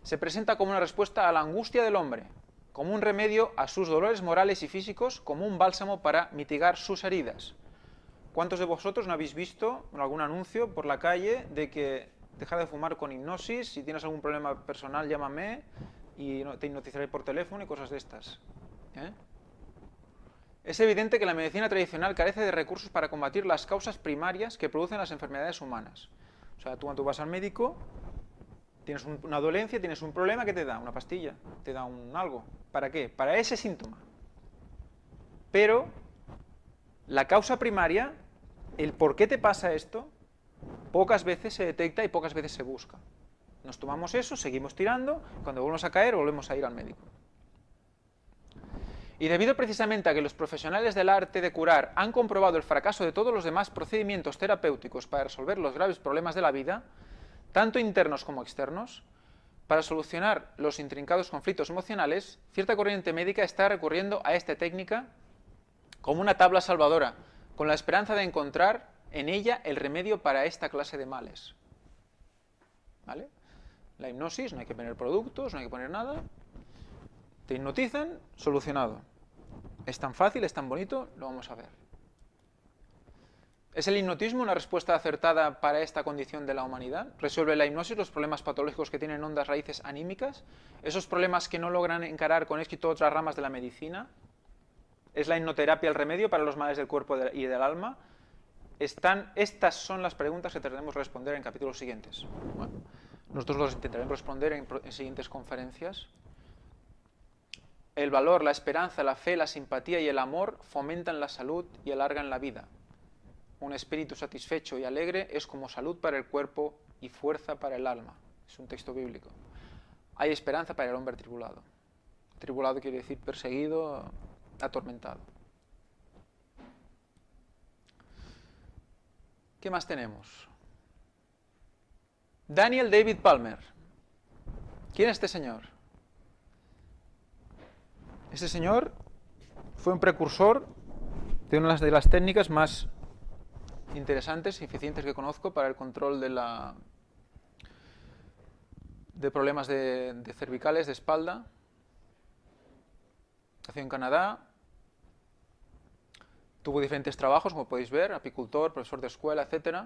se presenta como una respuesta a la angustia del hombre, como un remedio a sus dolores morales y físicos, como un bálsamo para mitigar sus heridas. ¿Cuántos de vosotros no habéis visto algún anuncio por la calle de que deja de fumar con hipnosis, si tienes algún problema personal llámame y te hipnotizaré por teléfono y cosas de estas? Es evidente que la medicina tradicional carece de recursos para combatir las causas primarias que producen las enfermedades humanas. O sea, tú cuando vas al médico, tienes una dolencia, tienes un problema, ¿qué te da? Una pastilla, te da algo. ¿Para qué? Para ese síntoma. Pero la causa primaria, el por qué te pasa esto, pocas veces se detecta y pocas veces se busca. Nos tomamos eso, seguimos tirando, cuando volvemos a caer volvemos a ir al médico. Y debido precisamente a que los profesionales del arte de curar han comprobado el fracaso de todos los demás procedimientos terapéuticos para resolver los graves problemas de la vida, tanto internos como externos, para solucionar los intrincados conflictos emocionales, cierta corriente médica está recurriendo a esta técnica como una tabla salvadora, con la esperanza de encontrar en ella el remedio para esta clase de males. ¿Vale? La hipnosis, no hay que poner productos, no hay que poner nada. Te hipnotizan, solucionado. Es tan fácil, es tan bonito, lo vamos a ver. ¿Es el hipnotismo una respuesta acertada para esta condición de la humanidad? ¿Resuelve la hipnosis los problemas patológicos que tienen hondas raíces anímicas? ¿Esos problemas que no logran encarar con éxito otras ramas de la medicina? ¿Es la hipnoterapia el remedio para los males del cuerpo y del alma? Estas son las preguntas que tendremos que responder en capítulos siguientes. Bueno, nosotros los intentaremos responder en siguientes conferencias. El valor, la esperanza, la fe, la simpatía y el amor fomentan la salud y alargan la vida. Un espíritu satisfecho y alegre es como salud para el cuerpo y fuerza para el alma. Es un texto bíblico. Hay esperanza para el hombre tribulado. Tribulado quiere decir perseguido, atormentado. ¿Qué más tenemos? Daniel David Palmer. ¿Quién es este señor? Este señor fue un precursor de una de las técnicas más interesantes y eficientes que conozco para el control de problemas de cervicales, de espalda. Nació en Canadá. Tuvo diferentes trabajos, como podéis ver, apicultor, profesor de escuela, etc.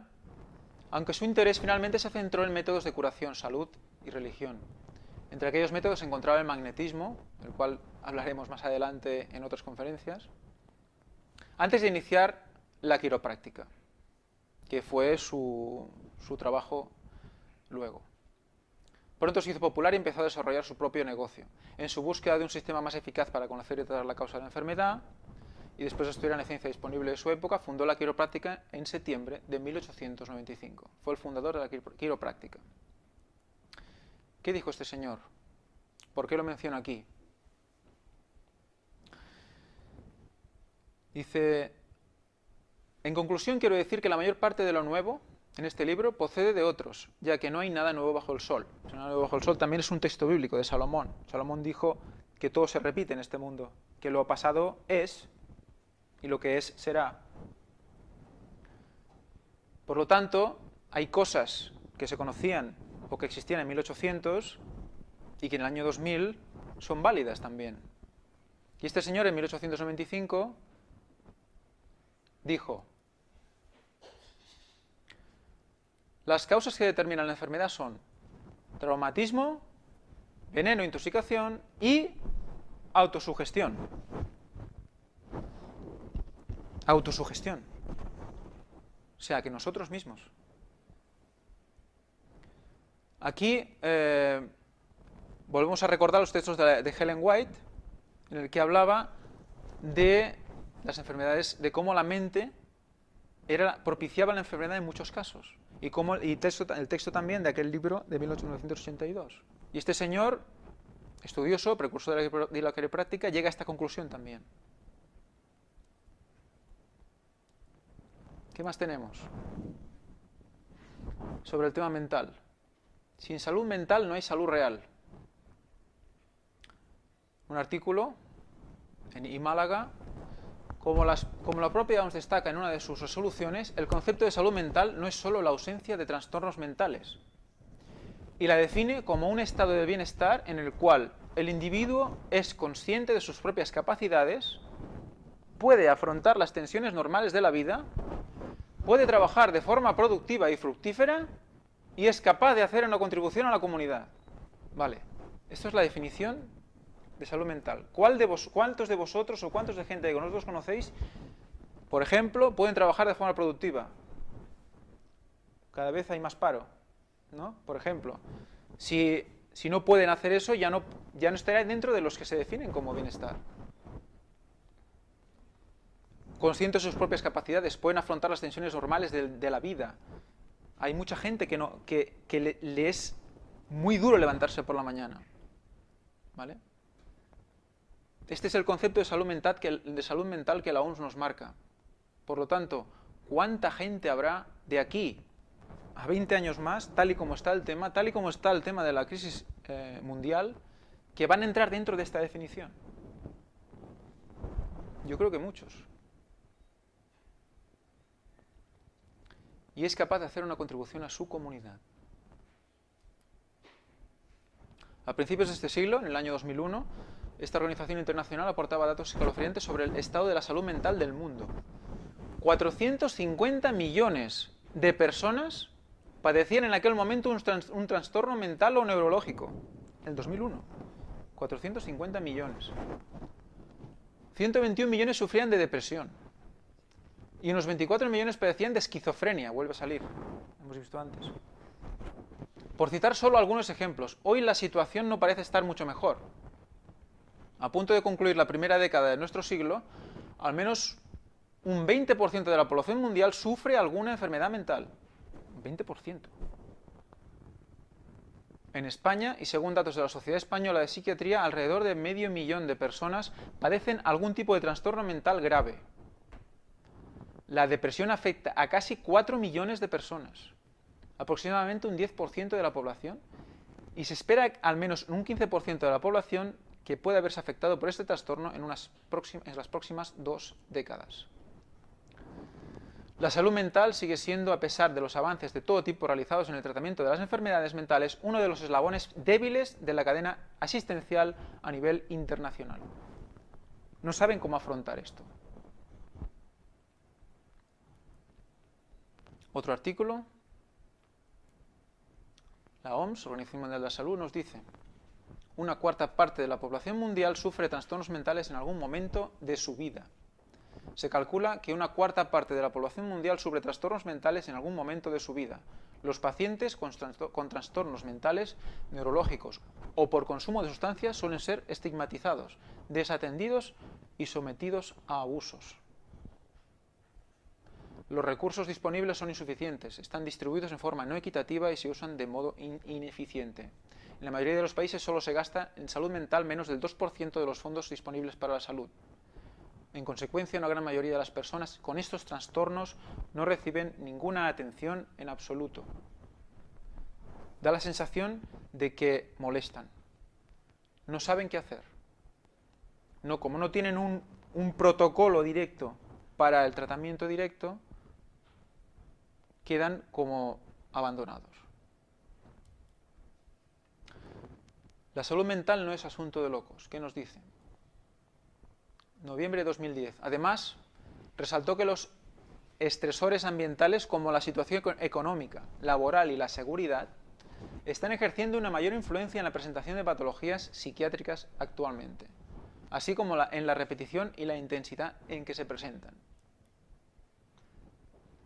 Aunque su interés finalmente se centró en métodos de curación, salud y religión. Entre aquellos métodos se encontraba el magnetismo, del cual hablaremos más adelante en otras conferencias, antes de iniciar la quiropráctica, que fue su trabajo luego. Pronto se hizo popular y empezó a desarrollar su propio negocio, en su búsqueda de un sistema más eficaz para conocer y tratar la causa de la enfermedad, y después de estudiar la ciencia disponible de su época, fundó la quiropráctica en septiembre de 1895. Fue el fundador de la quiropráctica. ¿Qué dijo este señor? ¿Por qué lo menciono aquí? Dice, en conclusión quiero decir que la mayor parte de lo nuevo en este libro procede de otros, ya que no hay nada nuevo bajo el sol. Nada nuevo bajo el sol también es un texto bíblico de Salomón. Salomón dijo que todo se repite en este mundo, que lo pasado es y lo que es será. Por lo tanto, hay cosas que se conocían o que existían en 1800 y que en el año 2000 son válidas también. Y este señor en 1895 dijo, las causas que determinan la enfermedad son traumatismo, veneno, intoxicación y autosugestión. Autosugestión. O sea, que nosotros mismos. Aquí volvemos a recordar los textos de Ellen White, en el que hablaba de las enfermedades, de cómo la mente propiciaba la enfermedad en muchos casos. Y el texto también de aquel libro de 1982. Y este señor, estudioso, precursor de la quiropráctica, llega a esta conclusión también. ¿Qué más tenemos? Sobre el tema mental. Sin salud mental no hay salud real. Un artículo en iMálaga, como la propia OMS destaca en una de sus resoluciones, el concepto de salud mental no es solo la ausencia de trastornos mentales, y la define como un estado de bienestar en el cual el individuo es consciente de sus propias capacidades, puede afrontar las tensiones normales de la vida, puede trabajar de forma productiva y fructífera y es capaz de hacer una contribución a la comunidad. Vale, esto es la definición de salud mental. ¿Cuántos de vosotros o cuántos de gente que vosotros conocéis, por ejemplo, pueden trabajar de forma productiva? Cada vez hay más paro, ¿no? Por ejemplo, si no pueden hacer eso, ya no estarían dentro de los que se definen como bienestar. Conscientes de sus propias capacidades, pueden afrontar las tensiones normales de la vida. Hay mucha gente que le es muy duro levantarse por la mañana, ¿vale? Este es el concepto de salud mental que la OMS nos marca. Por lo tanto, ¿cuánta gente habrá de aquí a 20 años más, tal y como está el tema de la crisis mundial, que van a entrar dentro de esta definición? Yo creo que muchos. Y es capaz de hacer una contribución a su comunidad. A principios de este siglo, en el año 2001, esta organización internacional aportaba datos escalofriantes sobre el estado de la salud mental del mundo. 450 millones de personas padecían en aquel momento un trastorno mental o neurológico. En el 2001. 450 millones. 121 millones sufrían de depresión. Y unos 24 millones padecían de esquizofrenia. Vuelve a salir. Hemos visto antes. Por citar solo algunos ejemplos, hoy la situación no parece estar mucho mejor. A punto de concluir la primera década de nuestro siglo, al menos un 20% de la población mundial sufre alguna enfermedad mental. Un 20%. En España, y según datos de la Sociedad Española de Psiquiatría, alrededor de 500.000 de personas padecen algún tipo de trastorno mental grave. La depresión afecta a casi 4 millones de personas, aproximadamente un 10% de la población, y se espera al menos un 15% de la población que puede haberse afectado por este trastorno en las próximas 2 décadas. La salud mental sigue siendo, a pesar de los avances de todo tipo realizados en el tratamiento de las enfermedades mentales, uno de los eslabones débiles de la cadena asistencial a nivel internacional. No saben cómo afrontar esto. Otro artículo. La OMS, Organización Mundial de la Salud, nos dice: una cuarta parte de la población mundial sufre trastornos mentales en algún momento de su vida. Se calcula que una cuarta parte de la población mundial sufre trastornos mentales en algún momento de su vida. Los pacientes con trastornos mentales neurológicos o por consumo de sustancias suelen ser estigmatizados, desatendidos y sometidos a abusos. Los recursos disponibles son insuficientes, están distribuidos en forma no equitativa y se usan de modo ineficiente. En la mayoría de los países solo se gasta en salud mental menos del 2% de los fondos disponibles para la salud. En consecuencia, una gran mayoría de las personas con estos trastornos no reciben ninguna atención en absoluto. Da la sensación de que molestan. No saben qué hacer. Como no tienen un protocolo directo para el tratamiento directo, quedan como abandonados. La salud mental no es asunto de locos. ¿Qué nos dice? Noviembre de 2010. Además, resaltó que los estresores ambientales como la situación económica, laboral y la seguridad están ejerciendo una mayor influencia en la presentación de patologías psiquiátricas actualmente, así como en la repetición y la intensidad en que se presentan.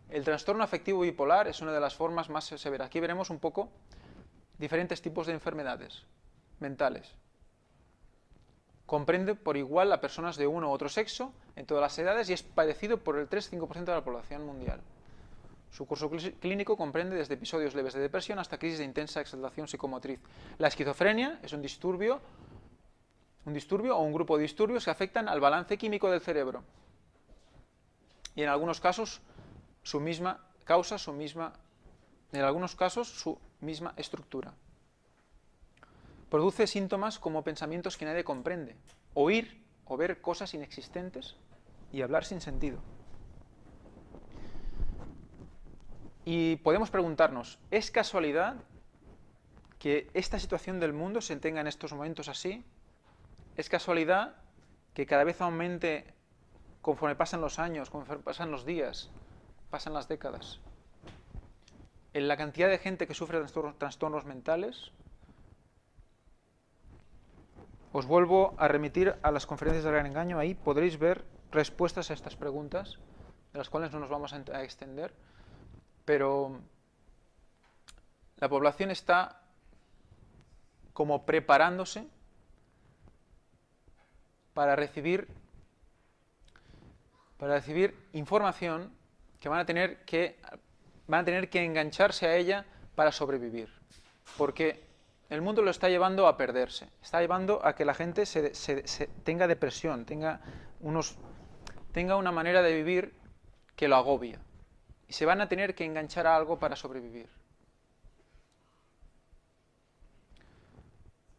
El trastorno afectivo bipolar es una de las formas más severas. Aquí veremos un poco diferentes tipos de enfermedades mentales. comprende por igual a personas de uno u otro sexo en todas las edades y es padecido por el 3-5% de la población mundial. Su curso clínico comprende desde episodios leves de depresión hasta crisis de intensa exaltación psicomotriz. La esquizofrenia es un disturbio o un grupo de disturbios que afectan al balance químico del cerebro. Y en algunos casos su misma estructura. Produce síntomas como pensamientos que nadie comprende, oír o ver cosas inexistentes y hablar sin sentido. Y podemos preguntarnos, ¿es casualidad que esta situación del mundo se tenga en estos momentos así? ¿Es casualidad que cada vez aumente conforme pasan los años, conforme pasan los días, pasan las décadas? En la cantidad de gente que sufre trastornos mentales. Os vuelvo a remitir a las conferencias del Gran Engaño, ahí podréis ver respuestas a estas preguntas, de las cuales no nos vamos a extender, pero la población está como preparándose para recibir información que van a tener que engancharse a ella para sobrevivir, porque el mundo lo está llevando a perderse, está llevando a que la gente tenga depresión, tenga una manera de vivir que lo agobia, y se van a tener que enganchar a algo para sobrevivir.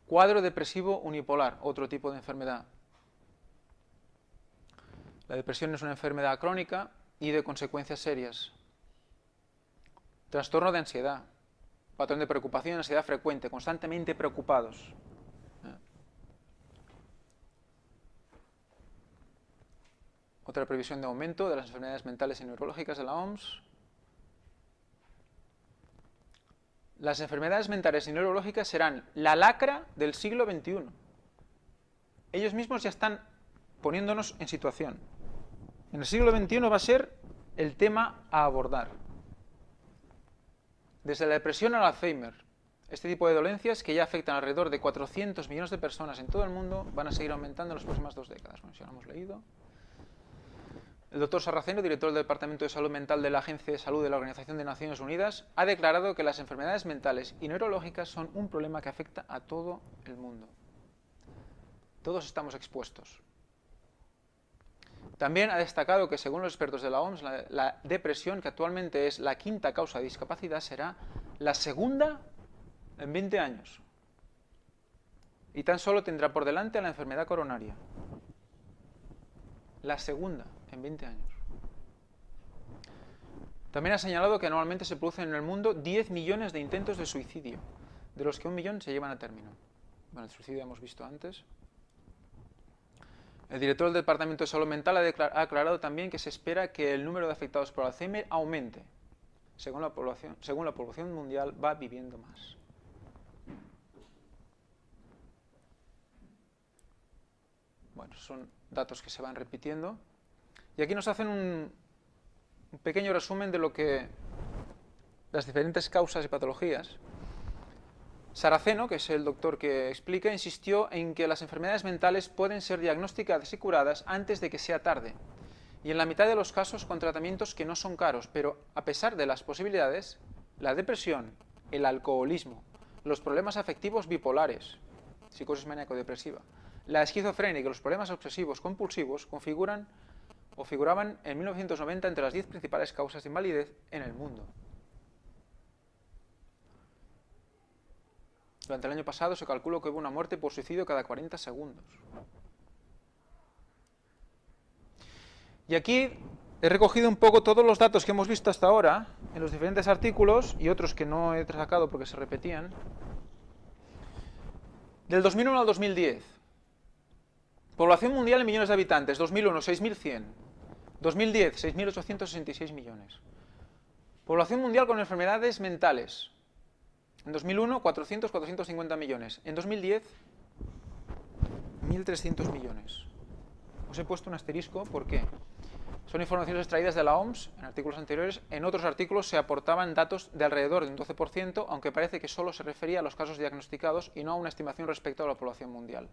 Cuadro depresivo unipolar, otro tipo de enfermedad. La depresión es una enfermedad crónica y de consecuencias serias. Trastorno de ansiedad, patrón de preocupación y ansiedad frecuente, constantemente preocupados. Otra previsión de aumento de las enfermedades mentales y neurológicas de la OMS. Las enfermedades mentales y neurológicas serán la lacra del siglo XXI. Ellos mismos ya están poniéndonos en situación. En el siglo XXI va a ser el tema a abordar. Desde la depresión al Alzheimer, este tipo de dolencias que ya afectan alrededor de 400 millones de personas en todo el mundo van a seguir aumentando en las próximas 2 décadas. Bueno, si ya lo hemos leído. El doctor Sarraceno, director del Departamento de Salud Mental de la Agencia de Salud de la Organización de Naciones Unidas, ha declarado que las enfermedades mentales y neurológicas son un problema que afecta a todo el mundo. Todos estamos expuestos. También ha destacado que, según los expertos de la OMS, la depresión, que actualmente es la 5ª causa de discapacidad, será la 2ª en 20 años. Y tan solo tendrá por delante a la enfermedad coronaria. La 2ª en 20 años. También ha señalado que anualmente se producen en el mundo 10 millones de intentos de suicidio, de los que 1 millón se llevan a término. Bueno, el suicidio hemos visto antes. El director del Departamento de Salud Mental ha aclarado también que se espera que el número de afectados por Alzheimer aumente, según la población mundial va viviendo más. Bueno, son datos que se van repitiendo. Y aquí nos hacen un pequeño resumen de lo que las diferentes causas y patologías. Sarraceno, que es el doctor que explica, insistió en que las enfermedades mentales pueden ser diagnosticadas y curadas antes de que sea tarde, y en la mitad de los casos con tratamientos que no son caros, pero a pesar de las posibilidades, la depresión, el alcoholismo, los problemas afectivos bipolares, psicosis maníaco-depresiva, la esquizofrenia y los problemas obsesivos compulsivos figuraban en 1990 entre las 10 principales causas de invalidez en el mundo. Durante el año pasado se calculó que hubo una muerte por suicidio cada 40 segundos. Y aquí he recogido un poco todos los datos que hemos visto hasta ahora en los diferentes artículos y otros que no he sacado porque se repetían. Del 2001 al 2010. Población mundial en millones de habitantes. 2001, 6.100. 2010, 6.866 millones. Población mundial con enfermedades mentales. En 2001, 450 millones. En 2010, 1.300 millones. Os he puesto un asterisco, ¿por qué? Son informaciones extraídas de la OMS en artículos anteriores. En otros artículos se aportaban datos de alrededor de un 12%, aunque parece que solo se refería a los casos diagnosticados y no a una estimación respecto a la población mundial.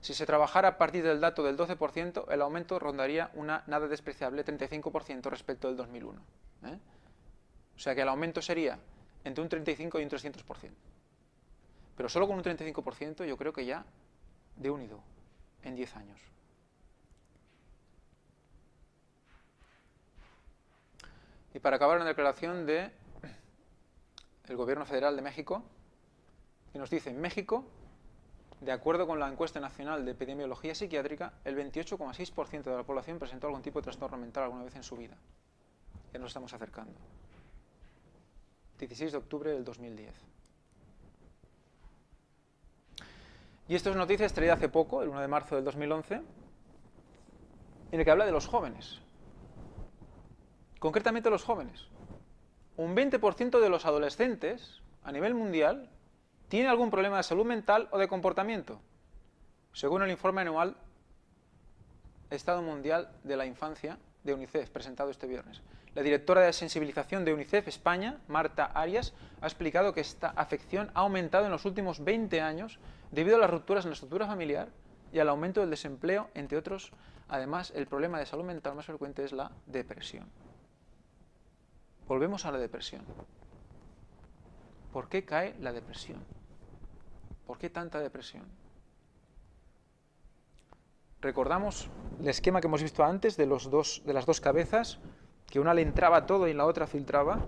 Si se trabajara a partir del dato del 12%, el aumento rondaría una nada despreciable 35% respecto del 2001. O sea que el aumento sería entre un 35 y un 300%. Pero solo con un 35% yo creo que ya de unido en 10 años. Y para acabar, una declaración del Gobierno Federal de México, que nos dice: en México, de acuerdo con la encuesta nacional de epidemiología psiquiátrica, el 28,6% de la población presentó algún tipo de trastorno mental alguna vez en su vida. Ya nos estamos acercando. 16 de octubre del 2010. Y esto es noticia extraída hace poco, el 1 de marzo del 2011, en el que habla de los jóvenes. Concretamente los jóvenes. Un 20% de los adolescentes a nivel mundial tiene algún problema de salud mental o de comportamiento, según el informe anual Estado Mundial de la Infancia de UNICEF, presentado este viernes. La directora de sensibilización de UNICEF España, Marta Arias, ha explicado que esta afección ha aumentado en los últimos 20 años debido a las rupturas en la estructura familiar y al aumento del desempleo, entre otros. Además, el problema de salud mental más frecuente es la depresión. Volvemos a la depresión. ¿Por qué cae la depresión? ¿Por qué tanta depresión? Recordamos el esquema que hemos visto antes de las dos cabezas, que una le entraba todo y la otra filtraba.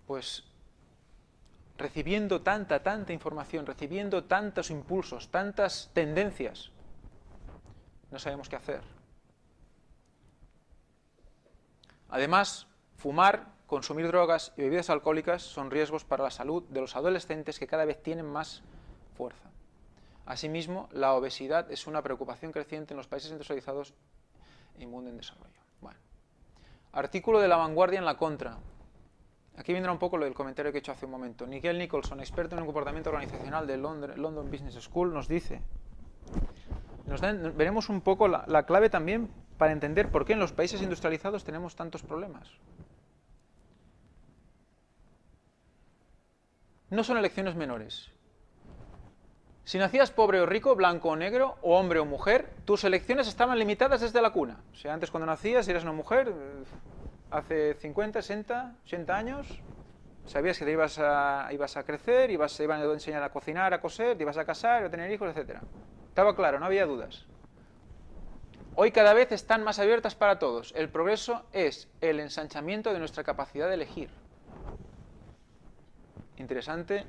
Pues recibiendo tanta información, recibiendo tantos impulsos, tantas tendencias, no sabemos qué hacer. Además, fumar, consumir drogas y bebidas alcohólicas son riesgos para la salud de los adolescentes, que cada vez tienen más fuerza. Asimismo, la obesidad es una preocupación creciente en los países industrializados y mundo en desarrollo. Bueno. Artículo de La Vanguardia en la contra. Aquí vendrá un poco lo del comentario que he hecho hace un momento. Nigel Nicholson, experto en el comportamiento organizacional de London Business School, nos dice, veremos un poco la clave también para entender por qué en los países industrializados tenemos tantos problemas. No son elecciones menores. Si nacías pobre o rico, blanco o negro, o hombre o mujer, tus elecciones estaban limitadas desde la cuna. O sea, antes cuando nacías, si eras una mujer, hace 50, 60, 80 años, sabías que te ibas a crecer, te iban a enseñar a cocinar, a coser, te ibas a casar, a tener hijos, etc. Estaba claro, no había dudas. Hoy cada vez están más abiertas para todos. El progreso es el ensanchamiento de nuestra capacidad de elegir. Interesante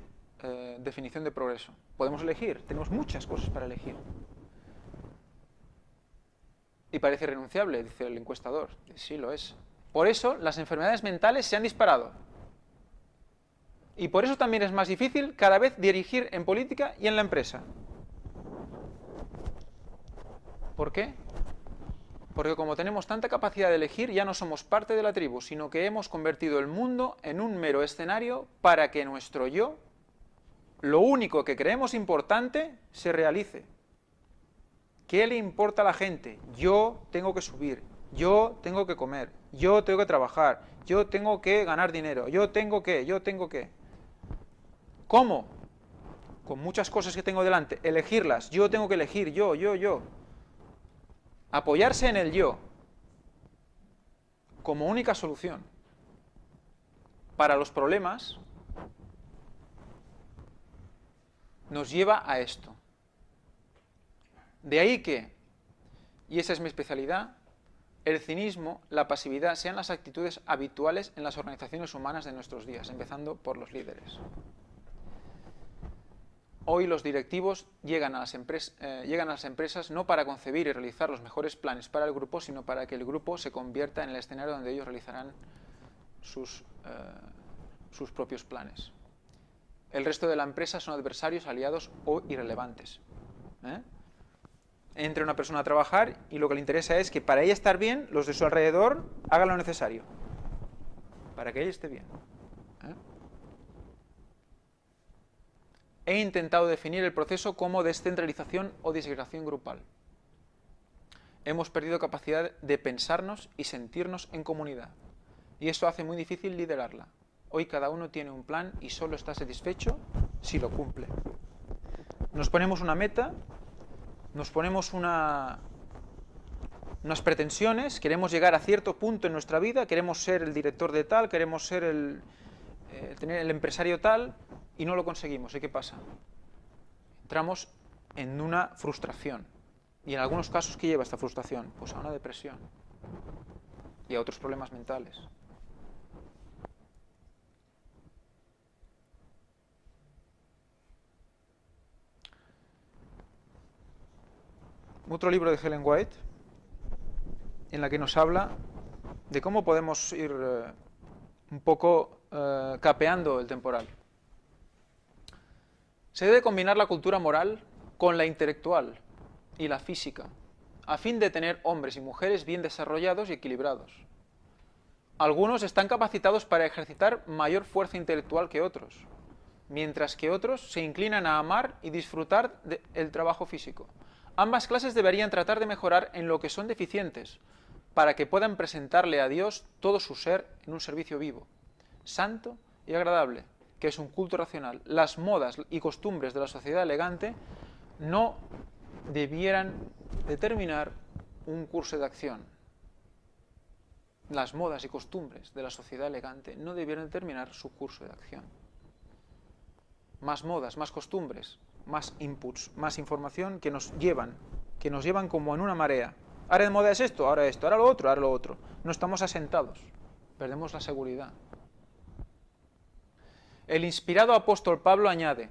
definición de progreso. Podemos elegir, tenemos muchas cosas para elegir. Y parece irrenunciable, dice el encuestador. Sí, lo es. Por eso las enfermedades mentales se han disparado. Y por eso también es más difícil cada vez dirigir en política y en la empresa. ¿Por qué? Porque como tenemos tanta capacidad de elegir, ya no somos parte de la tribu, sino que hemos convertido el mundo en un mero escenario para que nuestro yo, lo único que creemos importante, se realice. ¿Qué le importa a la gente? Yo tengo que subir, yo tengo que comer, yo tengo que trabajar, yo tengo que ganar dinero, yo tengo que. ¿Cómo? Con muchas cosas que tengo delante, elegirlas, yo tengo que elegir, yo. Apoyarse en el yo como única solución para los problemas nos lleva a esto. De ahí que, y esa es mi especialidad, el cinismo, la pasividad sean las actitudes habituales en las organizaciones humanas de nuestros días, empezando por los líderes. Hoy los directivos llegan a las empresas no para concebir y realizar los mejores planes para el grupo, sino para que el grupo se convierta en el escenario donde ellos realizarán sus propios planes. El resto de la empresa son adversarios, aliados o irrelevantes. Entra una persona a trabajar y lo que le interesa es que para ella estar bien, los de su alrededor hagan lo necesario para que ella esté bien. He intentado definir el proceso como descentralización o disgregación grupal. Hemos perdido capacidad de pensarnos y sentirnos en comunidad. Y eso hace muy difícil liderarla. Hoy cada uno tiene un plan y solo está satisfecho si lo cumple. Nos ponemos una meta nos ponemos unas pretensiones, queremos llegar a cierto punto en nuestra vida, queremos ser el director de tal, queremos ser tener el empresario tal, y no lo conseguimos. ¿Y qué pasa? Entramos en una frustración. Y en algunos casos, ¿qué lleva esta frustración? Pues a una depresión y a otros problemas mentales. Otro libro de Ellen White, en la que nos habla de cómo podemos ir un poco capeando el temporal. Se debe combinar la cultura moral con la intelectual y la física, a fin de tener hombres y mujeres bien desarrollados y equilibrados. Algunos están capacitados para ejercitar mayor fuerza intelectual que otros, mientras que otros se inclinan a amar y disfrutar del trabajo físico. Ambas clases deberían tratar de mejorar en lo que son deficientes, para que puedan presentarle a Dios todo su ser en un servicio vivo, santo y agradable, que es un culto racional. Las modas y costumbres de la sociedad elegante no debieran determinar un curso de acción. Las modas y costumbres de la sociedad elegante no debieran determinar su curso de acción. Más modas, más costumbres, más inputs, más información que nos llevan como en una marea. Ahora de moda es esto, ahora lo otro, ahora lo otro. No estamos asentados, perdemos la seguridad. El inspirado apóstol Pablo añade: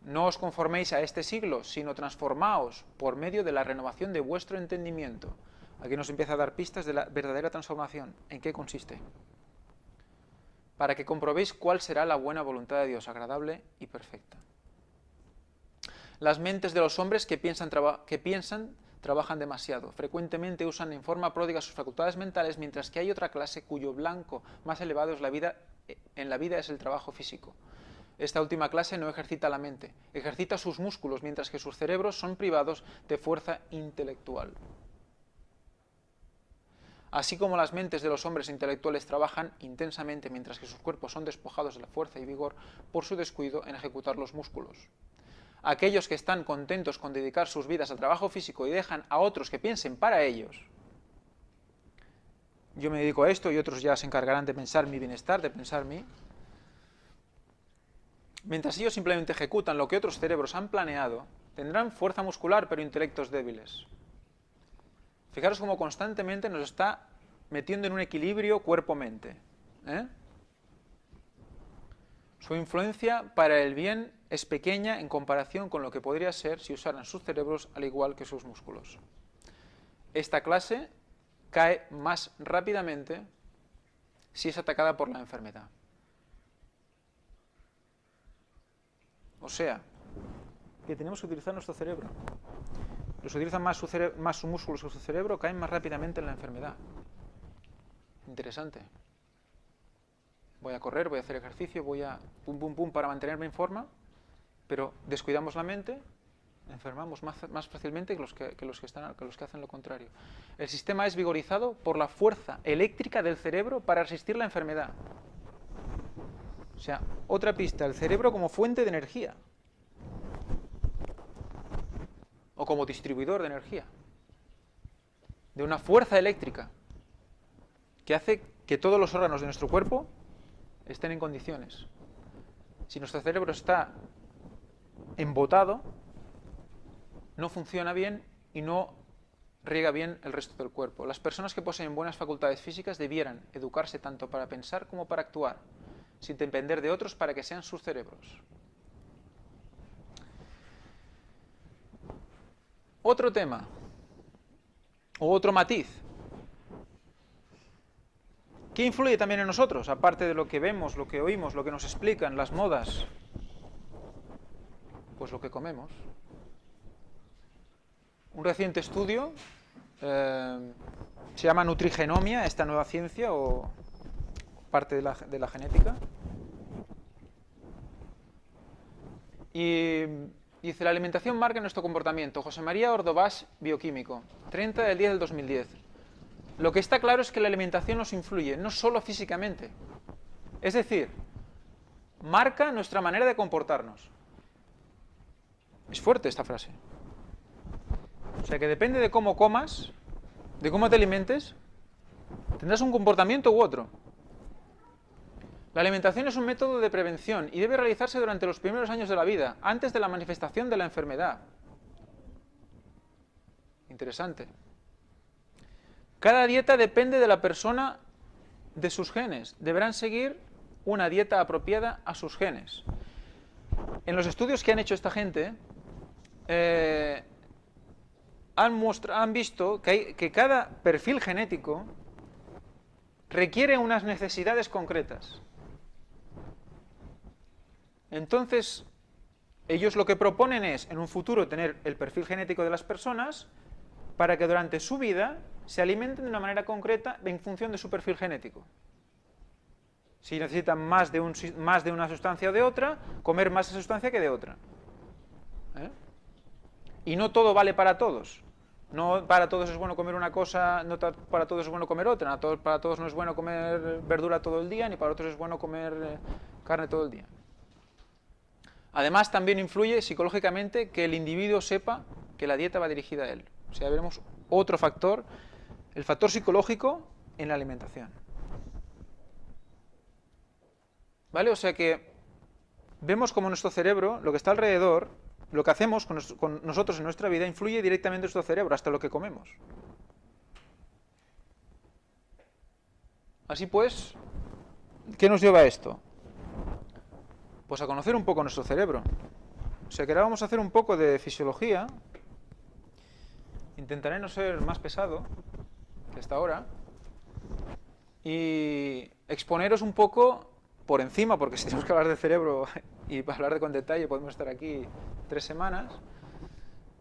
no os conforméis a este siglo, sino transformaos por medio de la renovación de vuestro entendimiento. Aquí nos empieza a dar pistas de la verdadera transformación. ¿En qué consiste? Para que comprobéis cuál será la buena voluntad de Dios, agradable y perfecta. Las mentes de los hombres que piensan trabajan demasiado. Frecuentemente usan en forma pródiga sus facultades mentales, mientras que hay otra clase cuyo blanco más elevado es en la vida es el trabajo físico. Esta última clase no ejercita la mente, ejercita sus músculos, mientras que sus cerebros son privados de fuerza intelectual. Así como las mentes de los hombres intelectuales trabajan intensamente, mientras que sus cuerpos son despojados de la fuerza y vigor por su descuido en ejecutar los músculos. Aquellos que están contentos con dedicar sus vidas al trabajo físico y dejan a otros que piensen para ellos. Yo me dedico a esto y otros ya se encargarán de pensar mi bienestar, de pensar mi... Mientras ellos simplemente ejecutan lo que otros cerebros han planeado, tendrán fuerza muscular pero intelectos débiles. Fijaros cómo constantemente nos está metiendo en un equilibrio cuerpo-mente. Su influencia para el bien es pequeña en comparación con lo que podría ser si usaran sus cerebros al igual que sus músculos. Esta clase cae más rápidamente si es atacada por la enfermedad. O sea, que tenemos que utilizar nuestro cerebro. Los que utilizan más sus músculos que su cerebro caen más rápidamente en la enfermedad. Interesante. Voy a correr, voy a hacer ejercicio, voy a pum pum pum para mantenerme en forma, pero descuidamos la mente, enfermamos más fácilmente que los que hacen lo contrario. El sistema es vigorizado por la fuerza eléctrica del cerebro para resistir la enfermedad. O sea, otra pista, el cerebro como fuente de energía. O como distribuidor de energía. De una fuerza eléctrica que hace que todos los órganos de nuestro cuerpo estén en condiciones. Si nuestro cerebro está embotado, no funciona bien y no riega bien el resto del cuerpo. Las personas que poseen buenas facultades físicas debieran educarse tanto para pensar como para actuar, sin depender de otros para que sean sus cerebros. Otro tema, o otro matiz. ¿Qué influye también en nosotros, aparte de lo que vemos, lo que oímos, lo que nos explican, las modas? Pues lo que comemos. Un reciente estudio se llama nutrigenomia, esta nueva ciencia o parte de la genética. Y dice, la alimentación marca nuestro comportamiento. José María Ordovás, bioquímico, 30 del 10 del 2010. Lo que está claro es que la alimentación nos influye, no solo físicamente. Es decir, marca nuestra manera de comportarnos. Es fuerte esta frase. O sea que depende de cómo comas, de cómo te alimentes, tendrás un comportamiento u otro. La alimentación es un método de prevención y debe realizarse durante los primeros años de la vida, antes de la manifestación de la enfermedad. Interesante. Cada dieta depende de la persona, de sus genes. Deberán seguir una dieta apropiada a sus genes. En los estudios que han hecho esta gente, han visto que cada perfil genético requiere unas necesidades concretas. Entonces, ellos lo que proponen es, en un futuro, tener el perfil genético de las personas para que durante su vida se alimenten de una manera concreta en función de su perfil genético. Si necesitan más de una sustancia o de otra, comer más esa sustancia que de otra. Y no todo vale para todos. No para todos es bueno comer una cosa, no para todos es bueno comer otra, para todos no es bueno comer verdura todo el día, ni para otros es bueno comer carne todo el día. Además, también influye psicológicamente que el individuo sepa que la dieta va dirigida a él. O sea, veremos otro factor, el factor psicológico en la alimentación. ¿Vale? O sea que vemos como nuestro cerebro, lo que está alrededor, lo que hacemos con nosotros en nuestra vida, influye directamente en nuestro cerebro, hasta lo que comemos. Así pues, ¿qué nos lleva a esto? Pues a conocer un poco nuestro cerebro. O sea que ahora vamos a hacer un poco de fisiología. Intentaré no ser más pesado que hasta ahora. Y exponeros un poco por encima, porque si tenemos que hablar de cerebro y para hablar con detalle podemos estar aquí 3 semanas.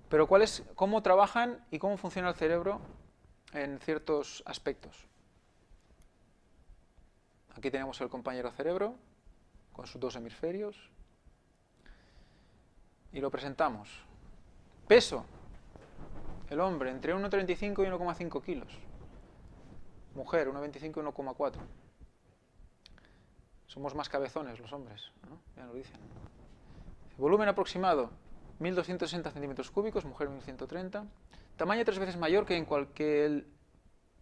Pero cómo trabajan y cómo funciona el cerebro en ciertos aspectos. Aquí tenemos el compañero cerebro con sus 2 hemisferios y lo presentamos. Peso: el hombre entre 1,35 y 1,5 kilos, mujer 1,25 y 1,4. Somos más cabezones los hombres, ¿no? Ya lo dicen. Volumen aproximado 1260 centímetros cúbicos, mujer 1130. Tamaño 3 veces mayor que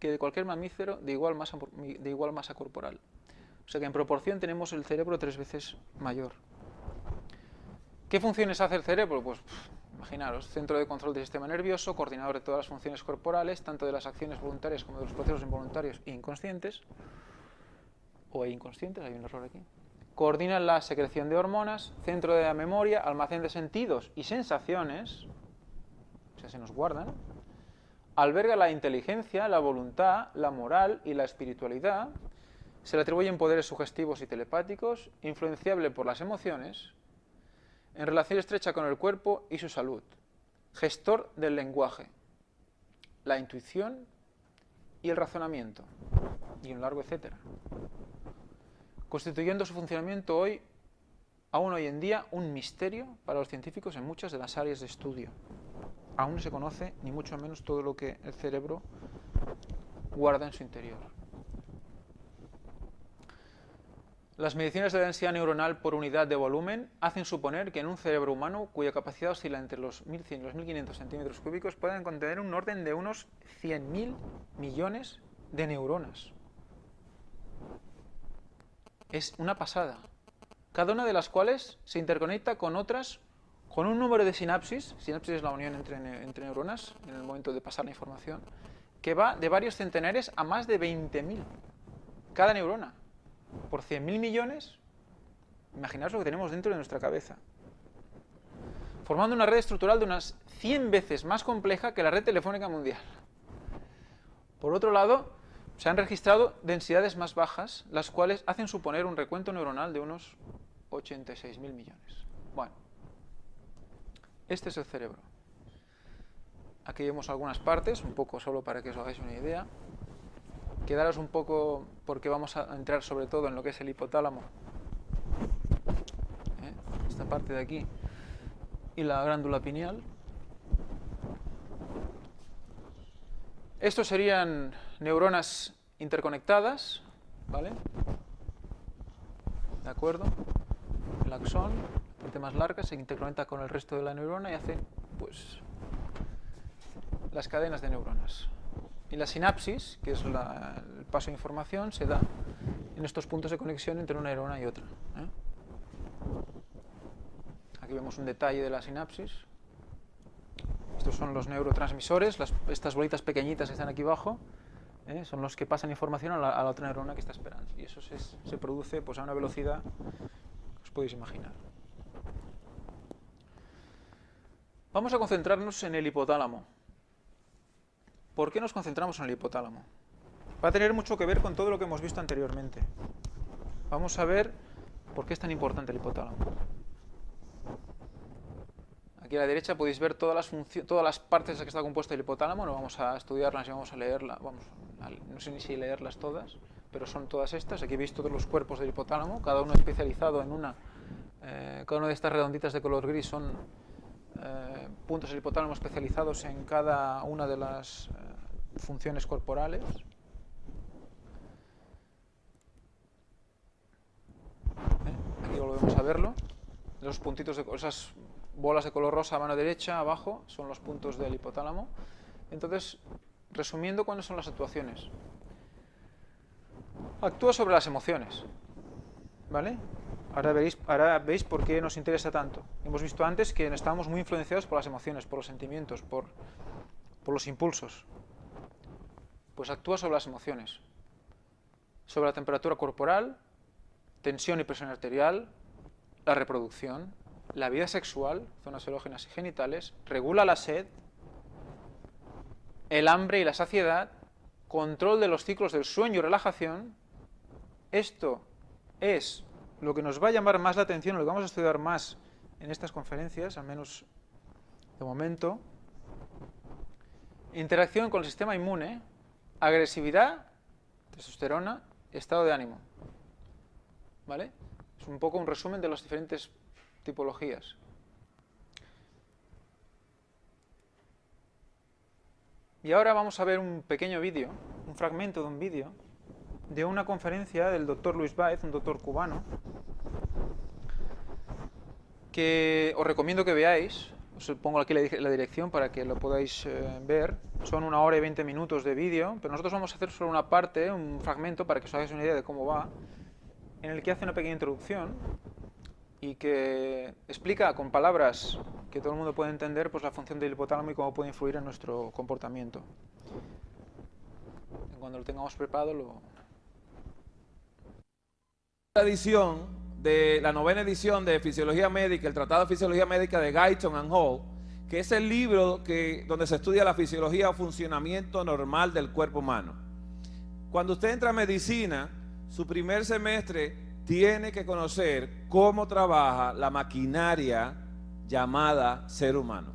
de cualquier mamífero de igual masa corporal. O sea que en proporción tenemos el cerebro 3 veces mayor. ¿Qué funciones hace el cerebro? Pues imaginaros, centro de control del sistema nervioso, coordinador de todas las funciones corporales, tanto de las acciones voluntarias como de los procesos involuntarios e inconscientes. O inconscientes, hay un error aquí. Coordina la secreción de hormonas, centro de la memoria, almacén de sentidos y sensaciones, o sea, se nos guardan. Alberga la inteligencia, la voluntad, la moral y la espiritualidad. Se le atribuyen poderes sugestivos y telepáticos, influenciable por las emociones, en relación estrecha con el cuerpo y su salud, gestor del lenguaje, la intuición y el razonamiento, y un largo etcétera, constituyendo su funcionamiento aún hoy en día, un misterio para los científicos en muchas de las áreas de estudio. Aún no se conoce, ni mucho menos, todo lo que el cerebro guarda en su interior. Las mediciones de densidad neuronal por unidad de volumen hacen suponer que en un cerebro humano, cuya capacidad oscila entre los 1.100 y los 1.500 centímetros cúbicos, pueden contener un orden de unos 100.000 millones de neuronas. Es una pasada. Cada una de las cuales se interconecta con otras con un número de sinapsis. Sinapsis es la unión entre neuronas en el momento de pasar la información, que va de varios centenares a más de 20.000. Cada neurona. Por 100.000 millones, imaginaos lo que tenemos dentro de nuestra cabeza. Formando una red estructural de unas 100 veces más compleja que la red telefónica mundial. Por otro lado, se han registrado densidades más bajas, las cuales hacen suponer un recuento neuronal de unos 86.000 millones. Bueno, este es el cerebro. Aquí vemos algunas partes, un poco solo para que os hagáis una idea. Quedaros un poco, porque vamos a entrar sobre todo en lo que es el hipotálamo. Esta parte de aquí. Y la glándula pineal. Estos serían neuronas interconectadas, ¿vale? ¿De acuerdo? El axón, la parte más larga, se interconecta con el resto de la neurona y hace, pues, las cadenas de neuronas. Y la sinapsis, que es el paso de información, se da en estos puntos de conexión entre una neurona y otra. Aquí vemos un detalle de la sinapsis. Estos son los neurotransmisores, estas bolitas pequeñitas que están aquí abajo, son los que pasan información a la otra neurona que está esperando. Y eso se produce pues, a una velocidad que os podéis imaginar. Vamos a concentrarnos en el hipotálamo. ¿Por qué nos concentramos en el hipotálamo? Va a tener mucho que ver con todo lo que hemos visto anteriormente. Vamos a ver por qué es tan importante el hipotálamo. Aquí a la derecha podéis ver todas las partes de las que está compuesto el hipotálamo. No vamos a estudiarlas y vamos a leerlas. No sé ni si leerlas todas, pero son todas estas. Aquí veis todos los cuerpos del hipotálamo, cada uno especializado en una. Cada una de estas redonditas de color gris son puntos del hipotálamo especializados en cada una de las funciones corporales. Aquí volvemos a verlo. Los puntitos de esas bolas de color rosa a mano derecha, abajo, son los puntos del hipotálamo. Entonces, resumiendo, ¿cuáles son las actuaciones? Actúa sobre las emociones, ¿vale? Ahora veis por qué nos interesa tanto. Hemos visto antes que estábamos muy influenciados por las emociones, por los sentimientos, por los impulsos. Pues actúa sobre las emociones, sobre la temperatura corporal, tensión y presión arterial, la reproducción, la vida sexual, zonas erógenas y genitales, regula la sed, el hambre y la saciedad, control de los ciclos del sueño y relajación. Esto es lo que nos va a llamar más la atención, lo que vamos a estudiar más en estas conferencias, al menos de momento. Interacción con el sistema inmune, agresividad, testosterona, estado de ánimo. ¿Vale? Es un poco un resumen de las diferentes tipologías. Y ahora vamos a ver un pequeño vídeo, un fragmento de un vídeo, de una conferencia del doctor Luis Báez, un doctor cubano, que os recomiendo que veáis. Os pongo aquí la dirección para que lo podáis ver. Son 1 hora y 20 minutos de vídeo, pero nosotros vamos a hacer solo una parte, un fragmento, para que os hagáis una idea de cómo va, en el que hace una pequeña introducción y que explica con palabras que todo el mundo puede entender pues la función del hipotálamo y cómo puede influir en nuestro comportamiento. Cuando lo tengamos preparado la novena edición de Fisiología Médica, el Tratado de Fisiología Médica de Guyton and Hall, que es el libro donde se estudia la fisiología o funcionamiento normal del cuerpo humano. Cuando usted entra a medicina, su primer semestre tiene que conocer cómo trabaja la maquinaria llamada ser humano.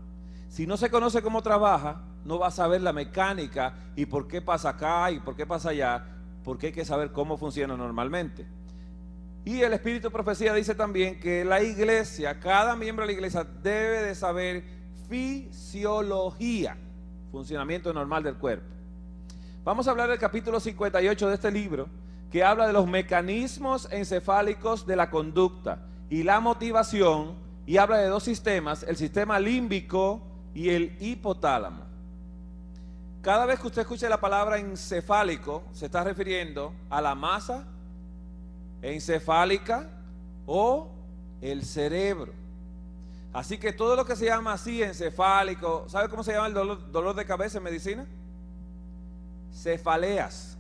Si no se conoce cómo trabaja, no va a saber la mecánica y por qué pasa acá y por qué pasa allá, porque hay que saber cómo funciona normalmente. Y el Espíritu Profecía dice también que la iglesia, cada miembro de la iglesia debe de saber fisiología, funcionamiento normal del cuerpo. Vamos a hablar del capítulo 58 de este libro, que habla de los mecanismos encefálicos de la conducta y la motivación, y habla de dos sistemas, el sistema límbico y el hipotálamo. Cada vez que usted escuche la palabra encefálico, se está refiriendo a la masa encefálica o el cerebro. Así que todo lo que se llama así encefálico, ¿sabe cómo se llama el dolor de cabeza en medicina? Cefaleas.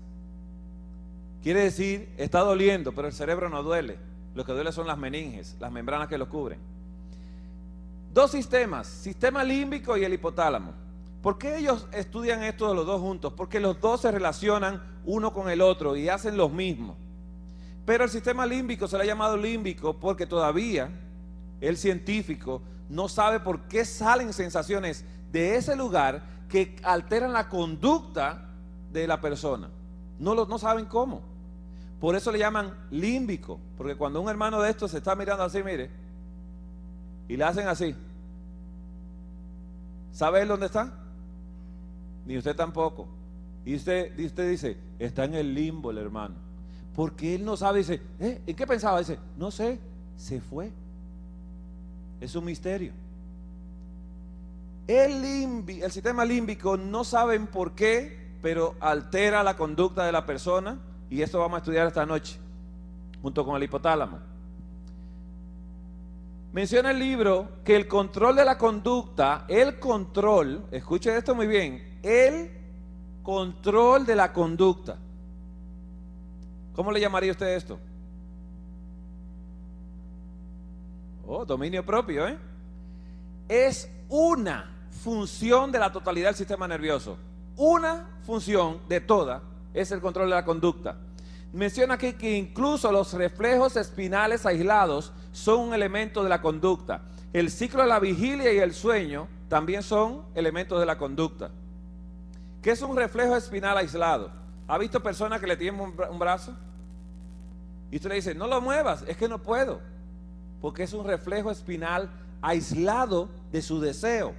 Quiere decir, está doliendo, pero el cerebro no duele. Lo que duele son las meninges, las membranas que lo cubren. Dos sistemas, sistema límbico y el hipotálamo. ¿Por qué ellos estudian esto de los dos juntos? Porque los dos se relacionan uno con el otro y hacen lo mismo. Pero el sistema límbico se le ha llamado límbico porque todavía el científico no sabe por qué salen sensaciones de ese lugar que alteran la conducta de la persona. No saben cómo. Por eso le llaman límbico, porque cuando un hermano de estos se está mirando así, mire, y le hacen así, ¿sabe él dónde está? Ni usted tampoco. Y usted dice, está en el limbo el hermano. Porque él no sabe, dice, ¿en qué pensaba? Dice, no sé, se fue. Es un misterio. El sistema límbico no saben por qué, pero altera la conducta de la persona, y esto vamos a estudiar esta noche, junto con el hipotálamo. Menciona el libro que el control de la conducta, escuche esto muy bien, el control de la conducta. ¿Cómo le llamaría usted esto? Oh, dominio propio, ¿eh? Es una función de la totalidad del sistema nervioso. Una función de toda es el control de la conducta. Menciona aquí que incluso los reflejos espinales aislados son un elemento de la conducta. El ciclo de la vigilia y el sueño también son elementos de la conducta. ¿Qué es un reflejo espinal aislado? ¿Ha visto personas que le tienen un brazo? Y usted le dice, no lo muevas, es que no puedo. Porque es un reflejo espinal aislado de su deseo,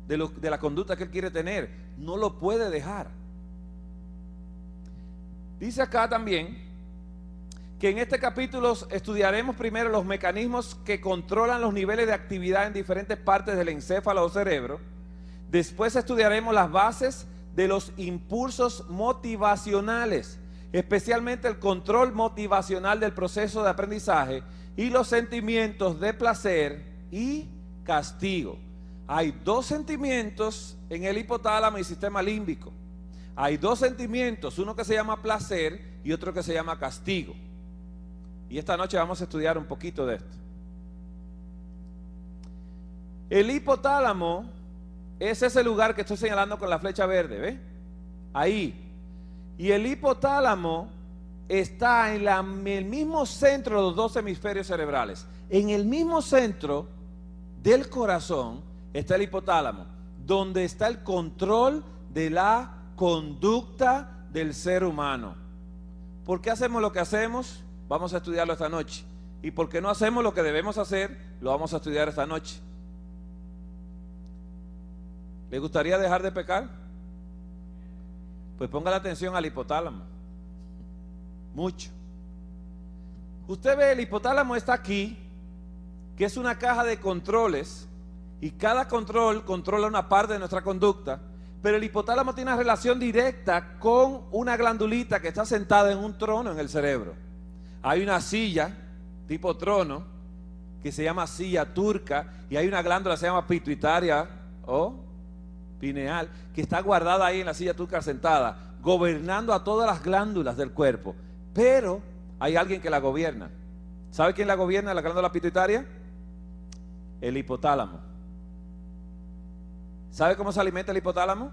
de la conducta que él quiere tener. No lo puede dejar. Dice acá también que en este capítulo estudiaremos primero los mecanismos que controlan los niveles de actividad en diferentes partes del encéfalo o cerebro. Después estudiaremos las bases de los impulsos motivacionales, especialmente el control motivacional del proceso de aprendizaje y los sentimientos de placer y castigo. Hay dos sentimientos en el hipotálamo y sistema límbico. Hay dos sentimientos, uno que se llama placer y otro que se llama castigo. Y esta noche vamos a estudiar un poquito de esto. El hipotálamo es ese lugar que estoy señalando con la flecha verde, ¿ve? Ahí. Y el hipotálamo está en el mismo centro de los dos hemisferios cerebrales. En el mismo centro del corazón está el hipotálamo, donde está el control de la conducta del ser humano. ¿Por qué hacemos lo que hacemos? Vamos a estudiarlo esta noche. ¿Y por qué no hacemos lo que debemos hacer? Lo vamos a estudiar esta noche. ¿Le gustaría dejar de pecar? Pues ponga la atención al hipotálamo. Mucho. Usted ve, el hipotálamo está aquí, que es una caja de controles, y cada control controla una parte de nuestra conducta. Pero el hipotálamo tiene una relación directa con una glandulita que está sentada en un trono en el cerebro. Hay una silla tipo trono que se llama silla turca, y hay una glándula que se llama pituitaria o pineal que está guardada ahí en la silla turca sentada, gobernando a todas las glándulas del cuerpo. Pero hay alguien que la gobierna. ¿Sabe quién la gobierna, la glándula pituitaria? El hipotálamo. ¿Sabe cómo se alimenta el hipotálamo?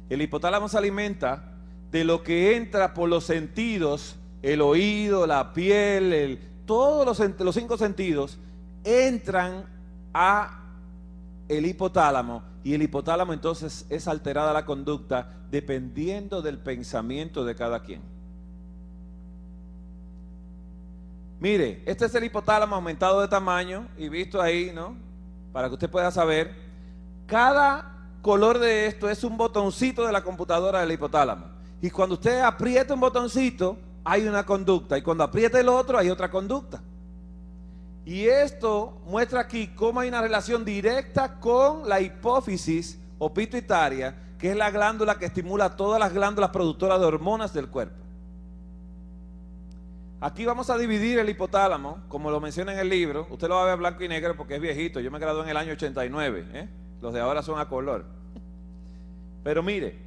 El hipotálamo se alimenta de lo que entra por los sentidos, el oído, la piel, todos los 5 sentidos entran a el hipotálamo, y el hipotálamo entonces es alterada la conducta dependiendo del pensamiento de cada quien. Mire, este es el hipotálamo aumentado de tamaño y visto ahí, ¿no? Para que usted pueda saber. Cada color de esto es un botoncito de la computadora del hipotálamo. Y cuando usted aprieta un botoncito, hay una conducta. Y cuando aprieta el otro, hay otra conducta. Y esto muestra aquí cómo hay una relación directa con la hipófisis o pituitaria, que es la glándula que estimula todas las glándulas productoras de hormonas del cuerpo. Aquí vamos a dividir el hipotálamo, como lo menciona en el libro. Usted lo va a ver blanco y negro porque es viejito. Yo me gradué en el año 89, ¿eh? Los de ahora son a color. Pero mire,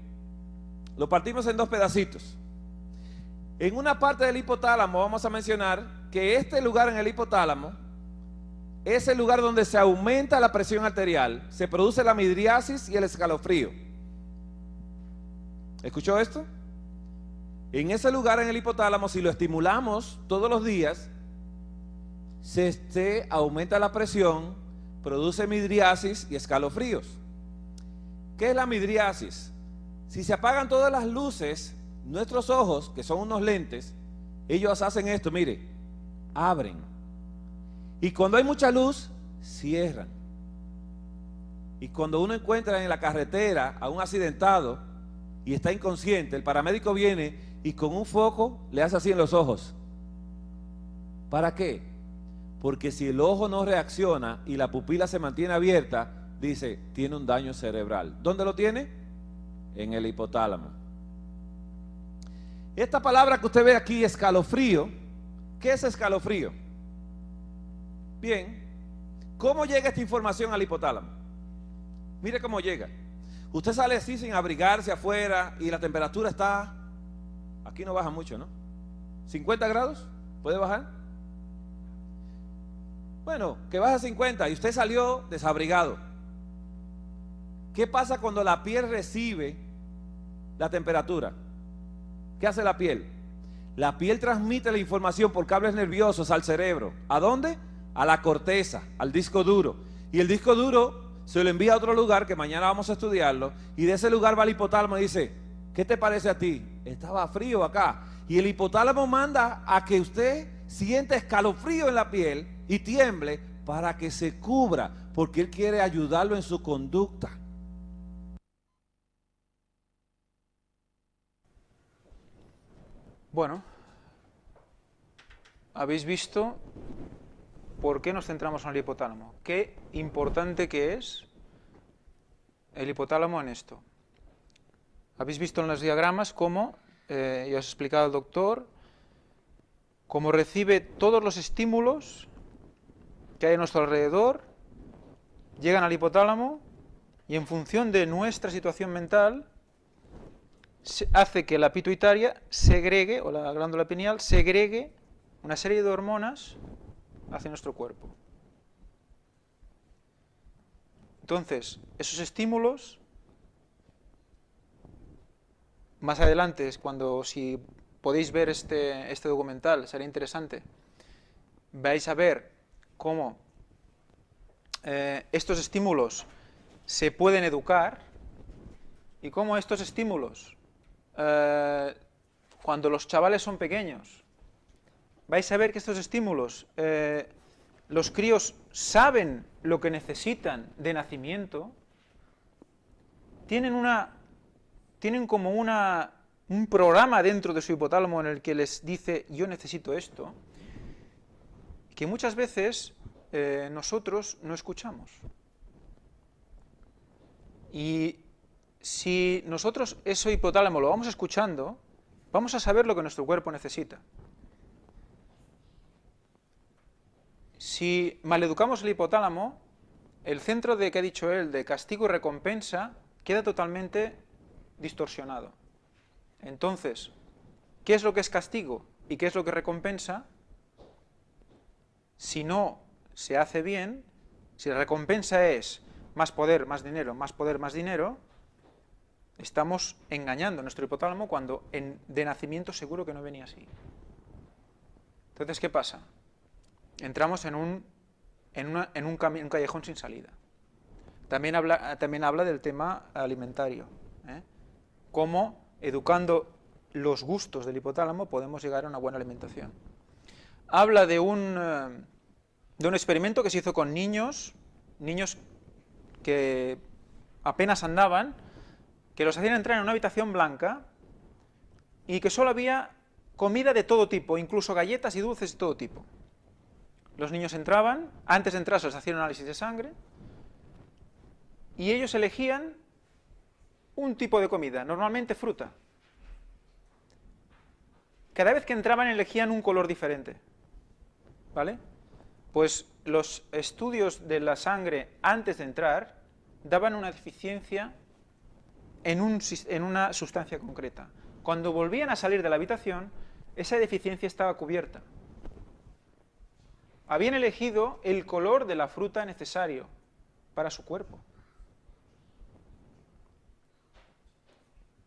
lo partimos en dos pedacitos. En una parte del hipotálamo vamos a mencionar que este lugar en el hipotálamo es el lugar donde se aumenta la presión arterial, se produce la midriasis y el escalofrío. ¿Escuchó esto? En ese lugar en el hipotálamo, si lo estimulamos todos los días, se aumenta la presión, produce midriasis y escalofríos. ¿Qué es la midriasis? Si se apagan todas las luces, nuestros ojos, que son unos lentes, ellos hacen esto, mire, abren. Y cuando hay mucha luz, cierran. Y cuando uno encuentra en la carretera a un accidentado y está inconsciente, el paramédico viene y con un foco le hace así en los ojos. ¿Para qué? Porque si el ojo no reacciona y la pupila se mantiene abierta, dice, tiene un daño cerebral. ¿Dónde lo tiene? En el hipotálamo. Esta palabra que usted ve aquí, escalofrío, ¿qué es escalofrío? Bien, ¿cómo llega esta información al hipotálamo? Mire cómo llega. Usted sale así sin abrigarse afuera y la temperatura está, aquí no baja mucho, ¿no? 50 grados, ¿puede bajar? Bueno, que baja a 50 y usted salió desabrigado. ¿Qué pasa cuando la piel recibe la temperatura? ¿Qué hace la piel? La piel transmite la información por cables nerviosos al cerebro. ¿A dónde? A la corteza, al disco duro. Y el disco duro se lo envía a otro lugar, que mañana vamos a estudiarlo, y de ese lugar va al hipotálamo y dice, ¿qué te parece a ti? Estaba frío acá. Y el hipotálamo manda a que usted sienta escalofrío en la piel y tiemble para que se cubra, porque él quiere ayudarlo en su conducta. Bueno, habéis visto por qué nos centramos en el hipotálamo. Qué importante que es el hipotálamo en esto. Habéis visto en los diagramas cómo, ya os ha explicado el doctor, cómo recibe todos los estímulos que hay a nuestro alrededor, llegan al hipotálamo y en función de nuestra situación mental hace que la pituitaria segregue, o la glándula pineal segregue una serie de hormonas hacia nuestro cuerpo. Entonces, esos estímulos, más adelante, cuando, si podéis ver este documental, sería interesante, vais a ver cómo estos estímulos se pueden educar y cómo estos estímulos, cuando los chavales son pequeños, vais a ver que estos estímulos, los críos saben lo que necesitan de nacimiento, tienen como un programa dentro de su hipotálamo en el que les dice, yo necesito esto, que muchas veces nosotros no escuchamos. Y si nosotros ese hipotálamo lo vamos escuchando, vamos a saber lo que nuestro cuerpo necesita. Si maleducamos el hipotálamo, el centro que ha dicho él, de castigo y recompensa, queda totalmente distorsionado. Entonces, ¿qué es lo que es castigo y qué es lo que recompensa? Si no se hace bien, si la recompensa es más poder, más dinero, más poder, más dinero, estamos engañando a nuestro hipotálamo cuando de nacimiento seguro que no venía así. Entonces, ¿qué pasa? Entramos en un callejón sin salida. También habla del tema alimentario. Cómo, educando los gustos del hipotálamo, podemos llegar a una buena alimentación. Habla de un experimento que se hizo con niños que apenas andaban, que los hacían entrar en una habitación blanca y que solo había comida de todo tipo, incluso galletas y dulces de todo tipo. Los niños entraban, antes de entrar se les hacía un análisis de sangre y ellos elegían un tipo de comida, normalmente fruta. Cada vez que entraban elegían un color diferente, ¿vale? Pues los estudios de la sangre antes de entrar daban una deficiencia en una sustancia concreta. Cuando volvían a salir de la habitación, esa deficiencia estaba cubierta. Habían elegido el color de la fruta necesario para su cuerpo.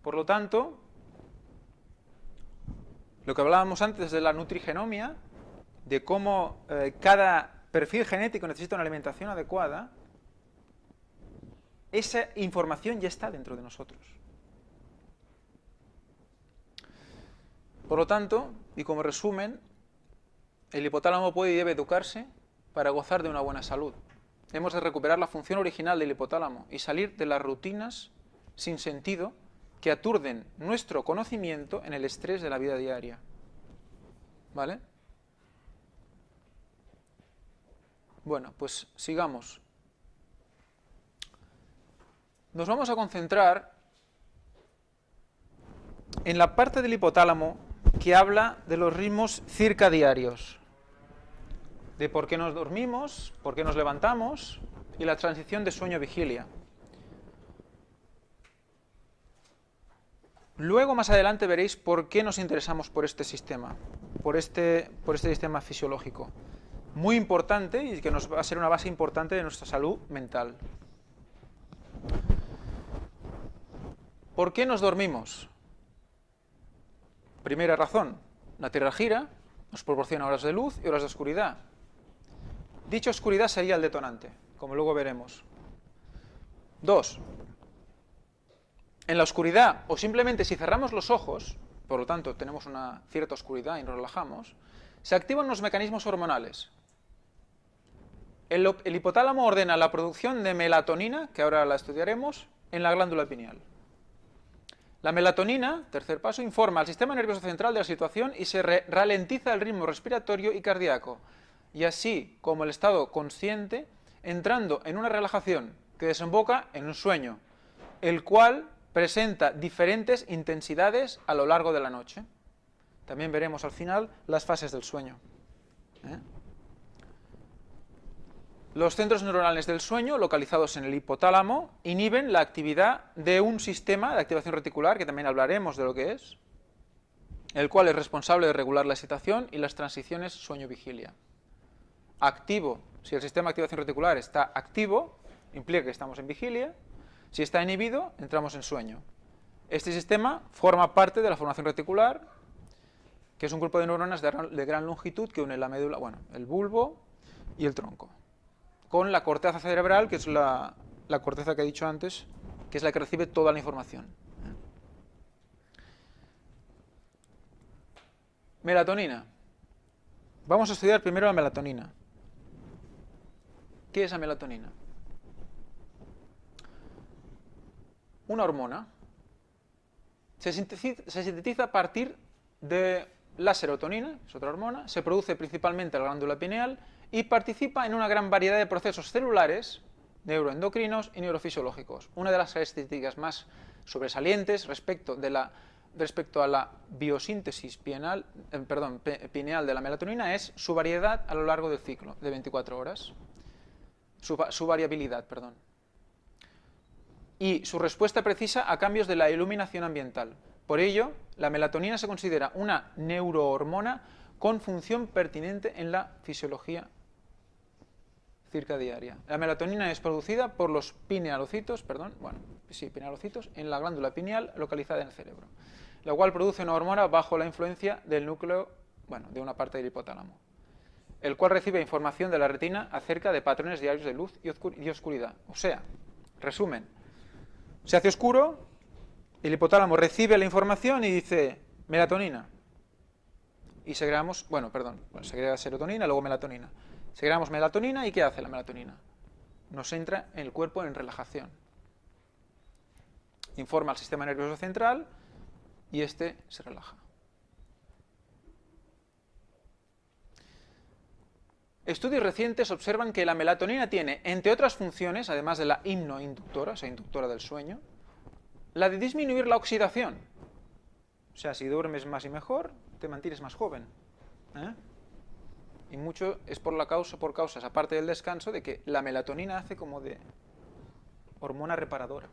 Por lo tanto, lo que hablábamos antes de la nutrigenomia, de cómo cada perfil genético necesita una alimentación adecuada, esa información ya está dentro de nosotros. Por lo tanto, y como resumen, el hipotálamo puede y debe educarse para gozar de una buena salud. Hemos de recuperar la función original del hipotálamo y salir de las rutinas sin sentido que aturden nuestro conocimiento en el estrés de la vida diaria. ¿Vale? Bueno, pues sigamos. nos vamos a concentrar en la parte del hipotálamo que habla de los ritmos circadiarios, de por qué nos dormimos, por qué nos levantamos y la transición de sueño-vigilia. Luego, más adelante, veréis por qué nos interesamos por este sistema, por este sistema fisiológico. Muy importante y que nos va a ser una base importante de nuestra salud mental. ¿Por qué nos dormimos? Primera razón, la Tierra gira, nos proporciona horas de luz y horas de oscuridad. Dicha oscuridad sería el detonante, como luego veremos. 2. En la oscuridad, o simplemente si cerramos los ojos, por lo tanto tenemos una cierta oscuridad y nos relajamos, se activan los mecanismos hormonales. El hipotálamo ordena la producción de melatonina, que ahora la estudiaremos, en la glándula pineal. La melatonina, tercer paso, informa al sistema nervioso central de la situación y se ralentiza el ritmo respiratorio y cardíaco, y así como el estado consciente, entrando en una relajación que desemboca en un sueño, el cual presenta diferentes intensidades a lo largo de la noche. También veremos al final las fases del sueño. Los centros neuronales del sueño, localizados en el hipotálamo, inhiben la actividad de un sistema de activación reticular, que también hablaremos de lo que es, el cual es responsable de regular la excitación y las transiciones sueño-vigilia. Activo, si el sistema de activación reticular está activo, implica que estamos en vigilia. Si está inhibido, entramos en sueño. Este sistema forma parte de la formación reticular, que es un grupo de neuronas de gran longitud que une la médula, el bulbo y el tronco, con la corteza cerebral, que es la corteza que he dicho antes, que es la que recibe toda la información. Melatonina. Vamos a estudiar primero la melatonina. ¿Qué es la melatonina? Una hormona. Se sintetiza a partir de la serotonina, es otra hormona, se produce principalmente en la glándula pineal y participa en una gran variedad de procesos celulares, neuroendocrinos y neurofisiológicos. Una de las características más sobresalientes respecto a la biosíntesis pineal de la melatonina es su variedad a lo largo del ciclo de 24 horas, su variabilidad, y su respuesta precisa a cambios de la iluminación ambiental. Por ello, la melatonina se considera una neurohormona con función pertinente en la fisiología circadiaria. La melatonina es producida por los pinealocitos, pinealocitos en la glándula pineal localizada en el cerebro, la cual produce una hormona bajo la influencia del núcleo, de una parte del hipotálamo, el cual recibe información de la retina acerca de patrones diarios de luz y oscuridad. O sea, resumen, se hace oscuro, el hipotálamo recibe la información y dice melatonina. Y segregamos, segrega serotonina, luego melatonina. Segregamos melatonina y ¿qué hace la melatonina? Nos entra en el cuerpo en relajación. Informa al sistema nervioso central y este se relaja. Estudios recientes observan que la melatonina tiene, entre otras funciones, además de la hipnoinductora, o sea, inductora del sueño, la de disminuir la oxidación. O sea, si duermes más y mejor, te mantienes más joven. Y mucho es por causas, aparte del descanso, de que la melatonina hace como de hormona reparadora.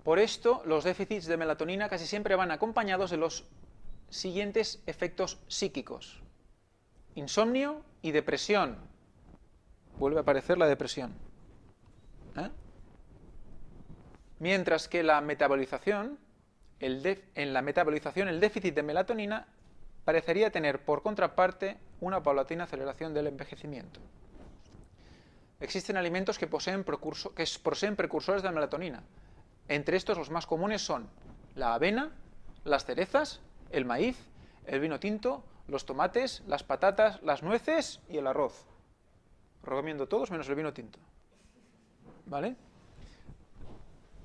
Por esto, los déficits de melatonina casi siempre van acompañados de los siguientes efectos psíquicos: insomnio y depresión. Vuelve a aparecer la depresión. Mientras que en la metabolización, el déficit de melatonina parecería tener por contraparte una paulatina aceleración del envejecimiento. Existen alimentos que poseen precursores de la melatonina. Entre estos, los más comunes son la avena, las cerezas, el maíz, el vino tinto, los tomates, las patatas, las nueces y el arroz. Os recomiendo todos menos el vino tinto. ¿Vale?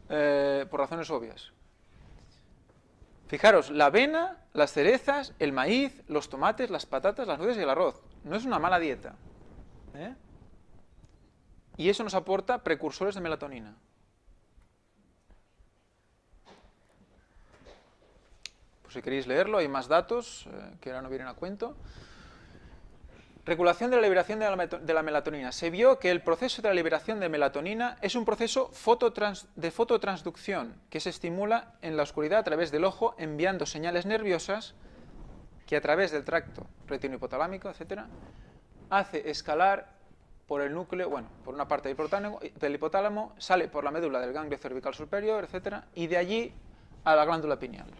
Por razones obvias. Fijaros, la avena, las cerezas, el maíz, los tomates, las patatas, las nueces y el arroz. No es una mala dieta. y eso nos aporta precursores de melatonina. Pues si queréis leerlo, hay más datos que ahora no vienen a cuento. Regulación de la liberación de la melatonina. Se vio que el proceso de la liberación de melatonina es un proceso de fototransducción que se estimula en la oscuridad a través del ojo, enviando señales nerviosas que a través del tracto retinohipotalámico, etcétera, hace escalar por el núcleo, bueno, por una parte del hipotálamo, sale por la médula del ganglio cervical superior, etcétera, y de allí a la glándula pineal.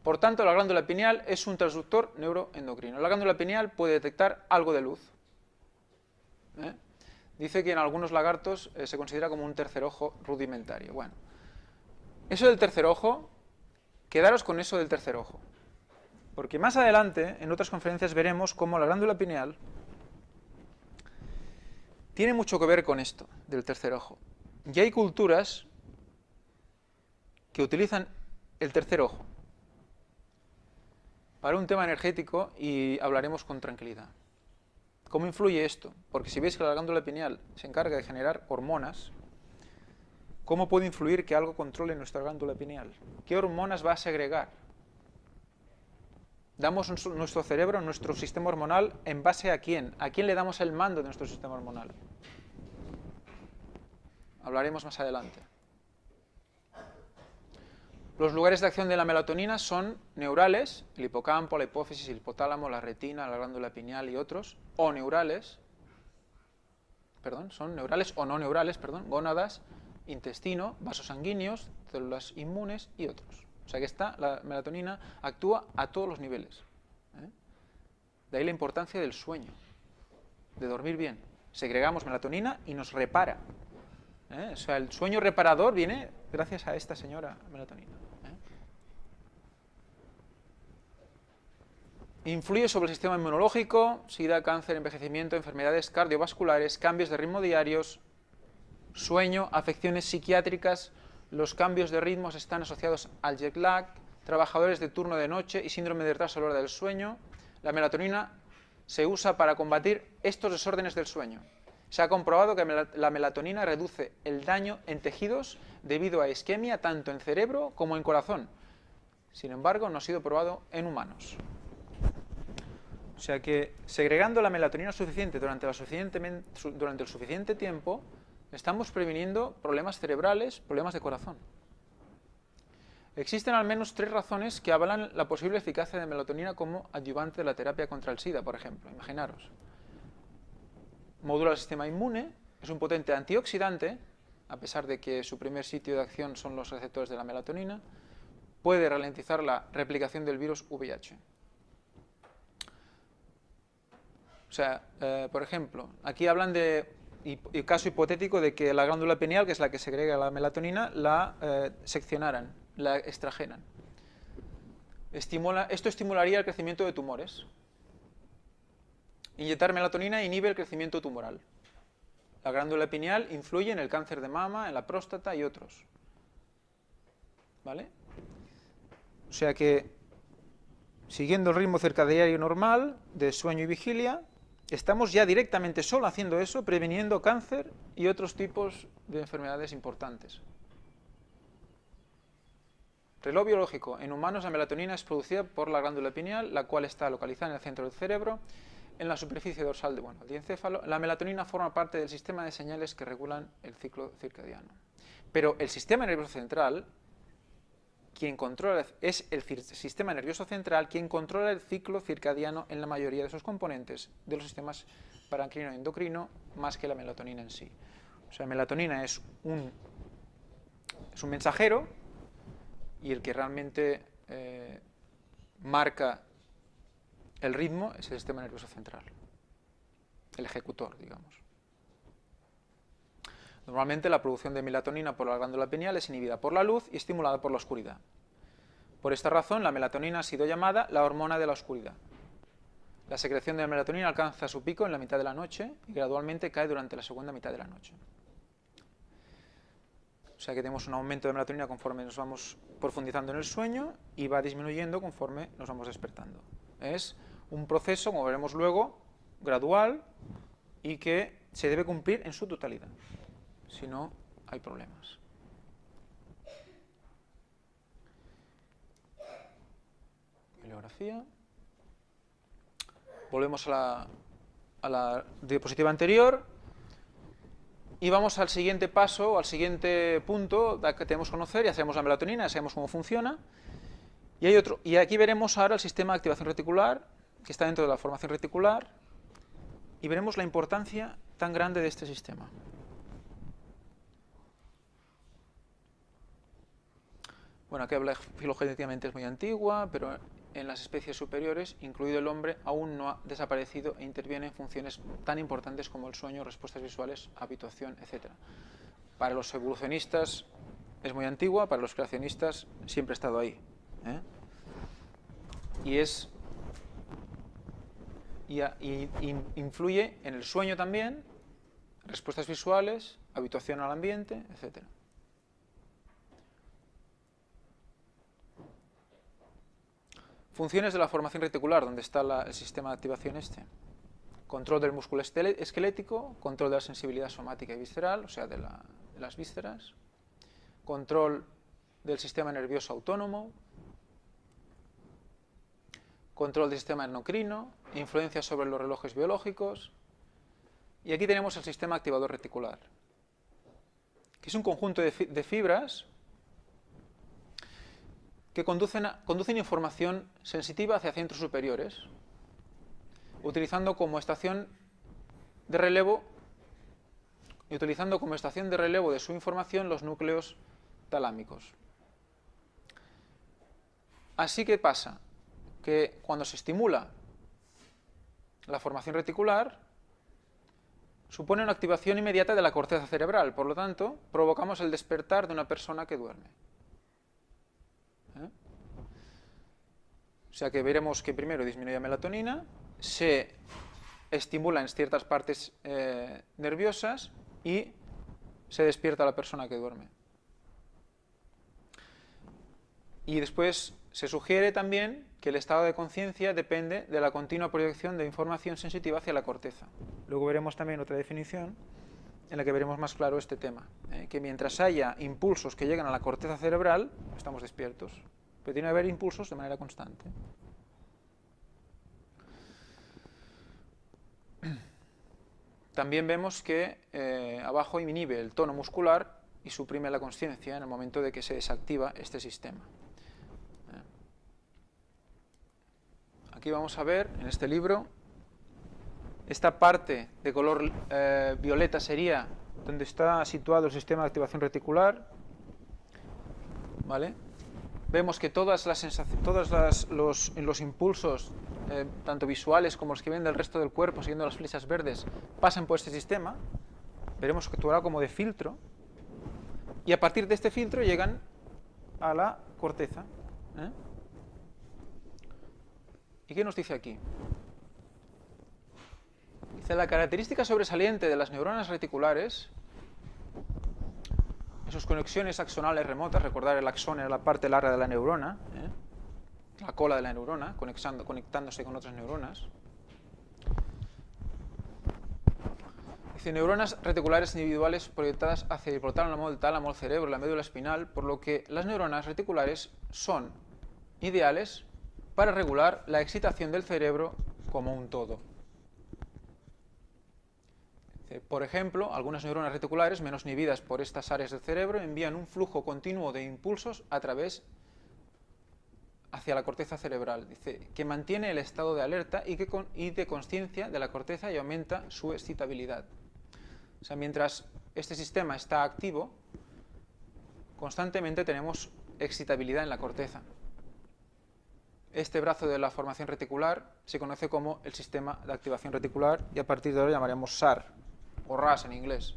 Por tanto, la glándula pineal es un transductor neuroendocrino. La glándula pineal puede detectar algo de luz. Dice que en algunos lagartos se considera como un tercer ojo rudimentario. Bueno, eso del tercer ojo, quedaros con eso del tercer ojo. Porque más adelante, en otras conferencias, veremos cómo la glándula pineal tiene mucho que ver con esto del tercer ojo. Y hay culturas que utilizan el tercer ojo para un tema energético y hablaremos con tranquilidad. ¿Cómo influye esto? Porque si veis que la glándula pineal se encarga de generar hormonas, ¿cómo puede influir que algo controle nuestra glándula pineal? ¿Qué hormonas va a segregar? Damos nuestro cerebro, nuestro sistema hormonal, ¿en base a quién? ¿A quién le damos el mando de nuestro sistema hormonal? Hablaremos más adelante. Los lugares de acción de la melatonina son neurales, el hipocampo, la hipófisis, el hipotálamo, la retina, la glándula pineal y otros, o neurales, son neurales o no neurales, gónadas, intestino, vasos sanguíneos, células inmunes y otros. O sea que la melatonina actúa a todos los niveles. De ahí la importancia del sueño, de dormir bien. Segregamos melatonina y nos repara. O sea, el sueño reparador viene gracias a esta señora melatonina. Influye sobre el sistema inmunológico, sida, cáncer, envejecimiento, enfermedades cardiovasculares, cambios de ritmo diarios, sueño, afecciones psiquiátricas. Los cambios de ritmos están asociados al jet lag, trabajadores de turno de noche y síndrome de retraso a la hora del sueño. La melatonina se usa para combatir estos desórdenes del sueño. Se ha comprobado que la melatonina reduce el daño en tejidos debido a isquemia tanto en cerebro como en corazón. Sin embargo, no ha sido probado en humanos. O sea que segregando la melatonina suficiente durante el suficiente tiempo, estamos previniendo problemas cerebrales, problemas de corazón. Existen al menos 3 razones que avalan la posible eficacia de melatonina como adyuvante de la terapia contra el SIDA, por ejemplo. Imaginaros. Modula el sistema inmune, es un potente antioxidante, a pesar de que su primer sitio de acción son los receptores de la melatonina, puede ralentizar la replicación del virus VIH. O sea, por ejemplo, aquí hablan de caso hipotético de que la glándula pineal, que es la que segrega la melatonina, la seccionaran, la extrajeran. Esto estimularía el crecimiento de tumores. Inyectar melatonina inhibe el crecimiento tumoral. La glándula pineal influye en el cáncer de mama, en la próstata y otros. ¿Vale? O sea que, siguiendo el ritmo circadiano normal de sueño y vigilia, estamos ya directamente solo haciendo eso, previniendo cáncer y otros tipos de enfermedades importantes. Reloj biológico. En humanos la melatonina es producida por la glándula pineal, la cual está localizada en el centro del cerebro, en la superficie dorsal del diencéfalo. La melatonina forma parte del sistema de señales que regulan el ciclo circadiano. Pero el sistema nervioso central, es el sistema nervioso central quien controla el ciclo circadiano en la mayoría de sus componentes de los sistemas parencrino y endocrino, más que la melatonina en sí. O sea, la melatonina es un mensajero y el que realmente marca el ritmo es el sistema nervioso central, el ejecutor, digamos. Normalmente la producción de melatonina por la glándula pineal es inhibida por la luz y estimulada por la oscuridad. Por esta razón, la melatonina ha sido llamada la hormona de la oscuridad. La secreción de melatonina alcanza su pico en la mitad de la noche y gradualmente cae durante la segunda mitad de la noche. O sea que tenemos un aumento de melatonina conforme nos vamos profundizando en el sueño y va disminuyendo conforme nos vamos despertando. Es un proceso, como veremos luego, gradual y que se debe cumplir en su totalidad. Si no, hay problemas. Bibliografía. Volvemos a la diapositiva anterior y vamos al siguiente paso, al siguiente punto que tenemos que conocer. Ya sabemos la melatonina, ya sabemos cómo funciona. Y hay otro, y aquí veremos ahora el sistema de activación reticular, que está dentro de la formación reticular, y veremos la importancia tan grande de este sistema. Bueno, aquí habla filogenéticamente, es muy antigua, pero en las especies superiores, incluido el hombre, aún no ha desaparecido e interviene en funciones tan importantes como el sueño, respuestas visuales, habituación, etc. Para los evolucionistas es muy antigua, para los creacionistas siempre ha estado ahí. Y influye en el sueño también, respuestas visuales, habituación al ambiente, etc. Funciones de la formación reticular, donde está el sistema de activación este. Control del músculo esquelético, control de la sensibilidad somática y visceral, o sea, de las vísceras. Control del sistema nervioso autónomo. Control del sistema endocrino, influencia sobre los relojes biológicos. Y aquí tenemos el sistema activador reticular, que es un conjunto de fibras que conducen información sensitiva hacia centros superiores, utilizando como estación de relevo de su información los núcleos talámicos. Así que pasa que cuando se estimula la formación reticular, supone una activación inmediata de la corteza cerebral, por lo tanto, provocamos el despertar de una persona que duerme. O sea que veremos que primero disminuye la melatonina, se estimula en ciertas partes nerviosas y se despierta a la persona que duerme. Y después se sugiere también que el estado de conciencia depende de la continua proyección de información sensitiva hacia la corteza. Luego veremos también otra definición en la que veremos más claro este tema, que mientras haya impulsos que llegan a la corteza cerebral, estamos despiertos, pero tiene que haber impulsos de manera constante. También vemos que abajo inhibe el tono muscular y suprime la consciencia en el momento de que se desactiva este sistema. Aquí vamos a ver, en este libro, esta parte de color violeta sería donde está situado el sistema de activación reticular, ¿vale? Vemos que todos los impulsos, tanto visuales como los que vienen del resto del cuerpo, siguiendo las flechas verdes, pasan por este sistema. Veremos que actúa como de filtro, y a partir de este filtro llegan a la corteza. ¿Y qué nos dice aquí? Dice: la característica sobresaliente de las neuronas reticulares, en sus conexiones axonales remotas, recordar el axón era la parte larga de la neurona, la cola de la neurona, conectándose con otras neuronas. Dice: neuronas reticulares individuales proyectadas hacia el hipotálamo, el tálamo, el cerebro, la médula espinal, por lo que las neuronas reticulares son ideales para regular la excitación del cerebro como un todo. Por ejemplo, algunas neuronas reticulares menos inhibidas por estas áreas del cerebro envían un flujo continuo de impulsos hacia la corteza cerebral, dice, que mantiene el estado de alerta y de consciencia de la corteza y aumenta su excitabilidad. O sea, mientras este sistema está activo, constantemente tenemos excitabilidad en la corteza. Este brazo de la formación reticular se conoce como el sistema de activación reticular y a partir de ahora llamaremos SAR, o RAS en inglés.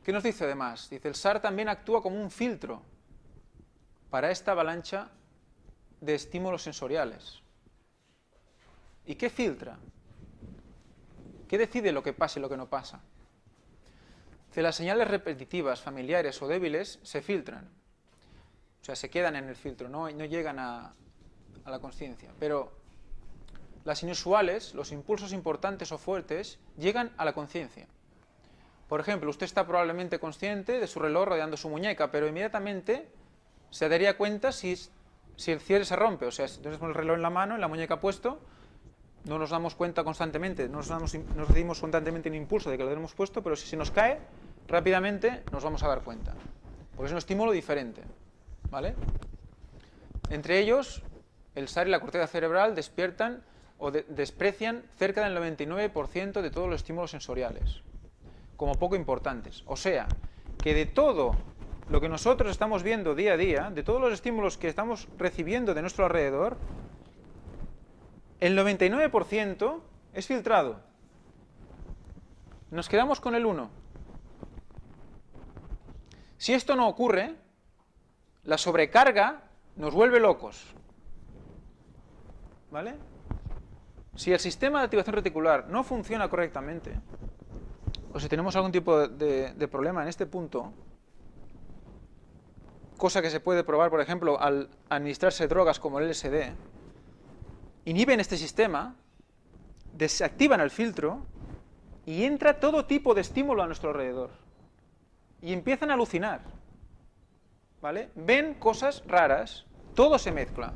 ¿Qué nos dice además? Dice: el SAR también actúa como un filtro para esta avalancha de estímulos sensoriales. ¿Y qué filtra? ¿Qué decide lo que pasa y lo que no pasa? Dice: las señales repetitivas, familiares o débiles se filtran. O sea, se quedan en el filtro, no llegan a la consciencia. Pero las inusuales, los impulsos importantes o fuertes, llegan a la conciencia. Por ejemplo, usted está probablemente consciente de su reloj rodeando su muñeca, pero inmediatamente se daría cuenta si el cierre se rompe. O sea, si tenemos el reloj en la mano, en la muñeca puesto, no nos damos cuenta constantemente, no nos recibimos constantemente un impulso de que lo tenemos puesto, pero si se nos cae, rápidamente nos vamos a dar cuenta. Porque es un estímulo diferente, ¿vale? Entre ellos, el SAR y la corteza cerebral despiertan o desprecian cerca del 99% de todos los estímulos sensoriales, como poco importantes. O sea, que de todo lo que nosotros estamos viendo día a día, de todos los estímulos que estamos recibiendo de nuestro alrededor, el 99% es filtrado. Nos quedamos con el 1%. Si esto no ocurre, la sobrecarga nos vuelve locos. ¿Vale? Si el sistema de activación reticular no funciona correctamente, o si tenemos algún tipo de problema en este punto, cosa que se puede probar, por ejemplo, al administrarse drogas como el LSD, inhiben este sistema, desactivan el filtro y entra todo tipo de estímulo a nuestro alrededor. Y empiezan a alucinar. ¿Vale? Ven cosas raras, todo se mezcla.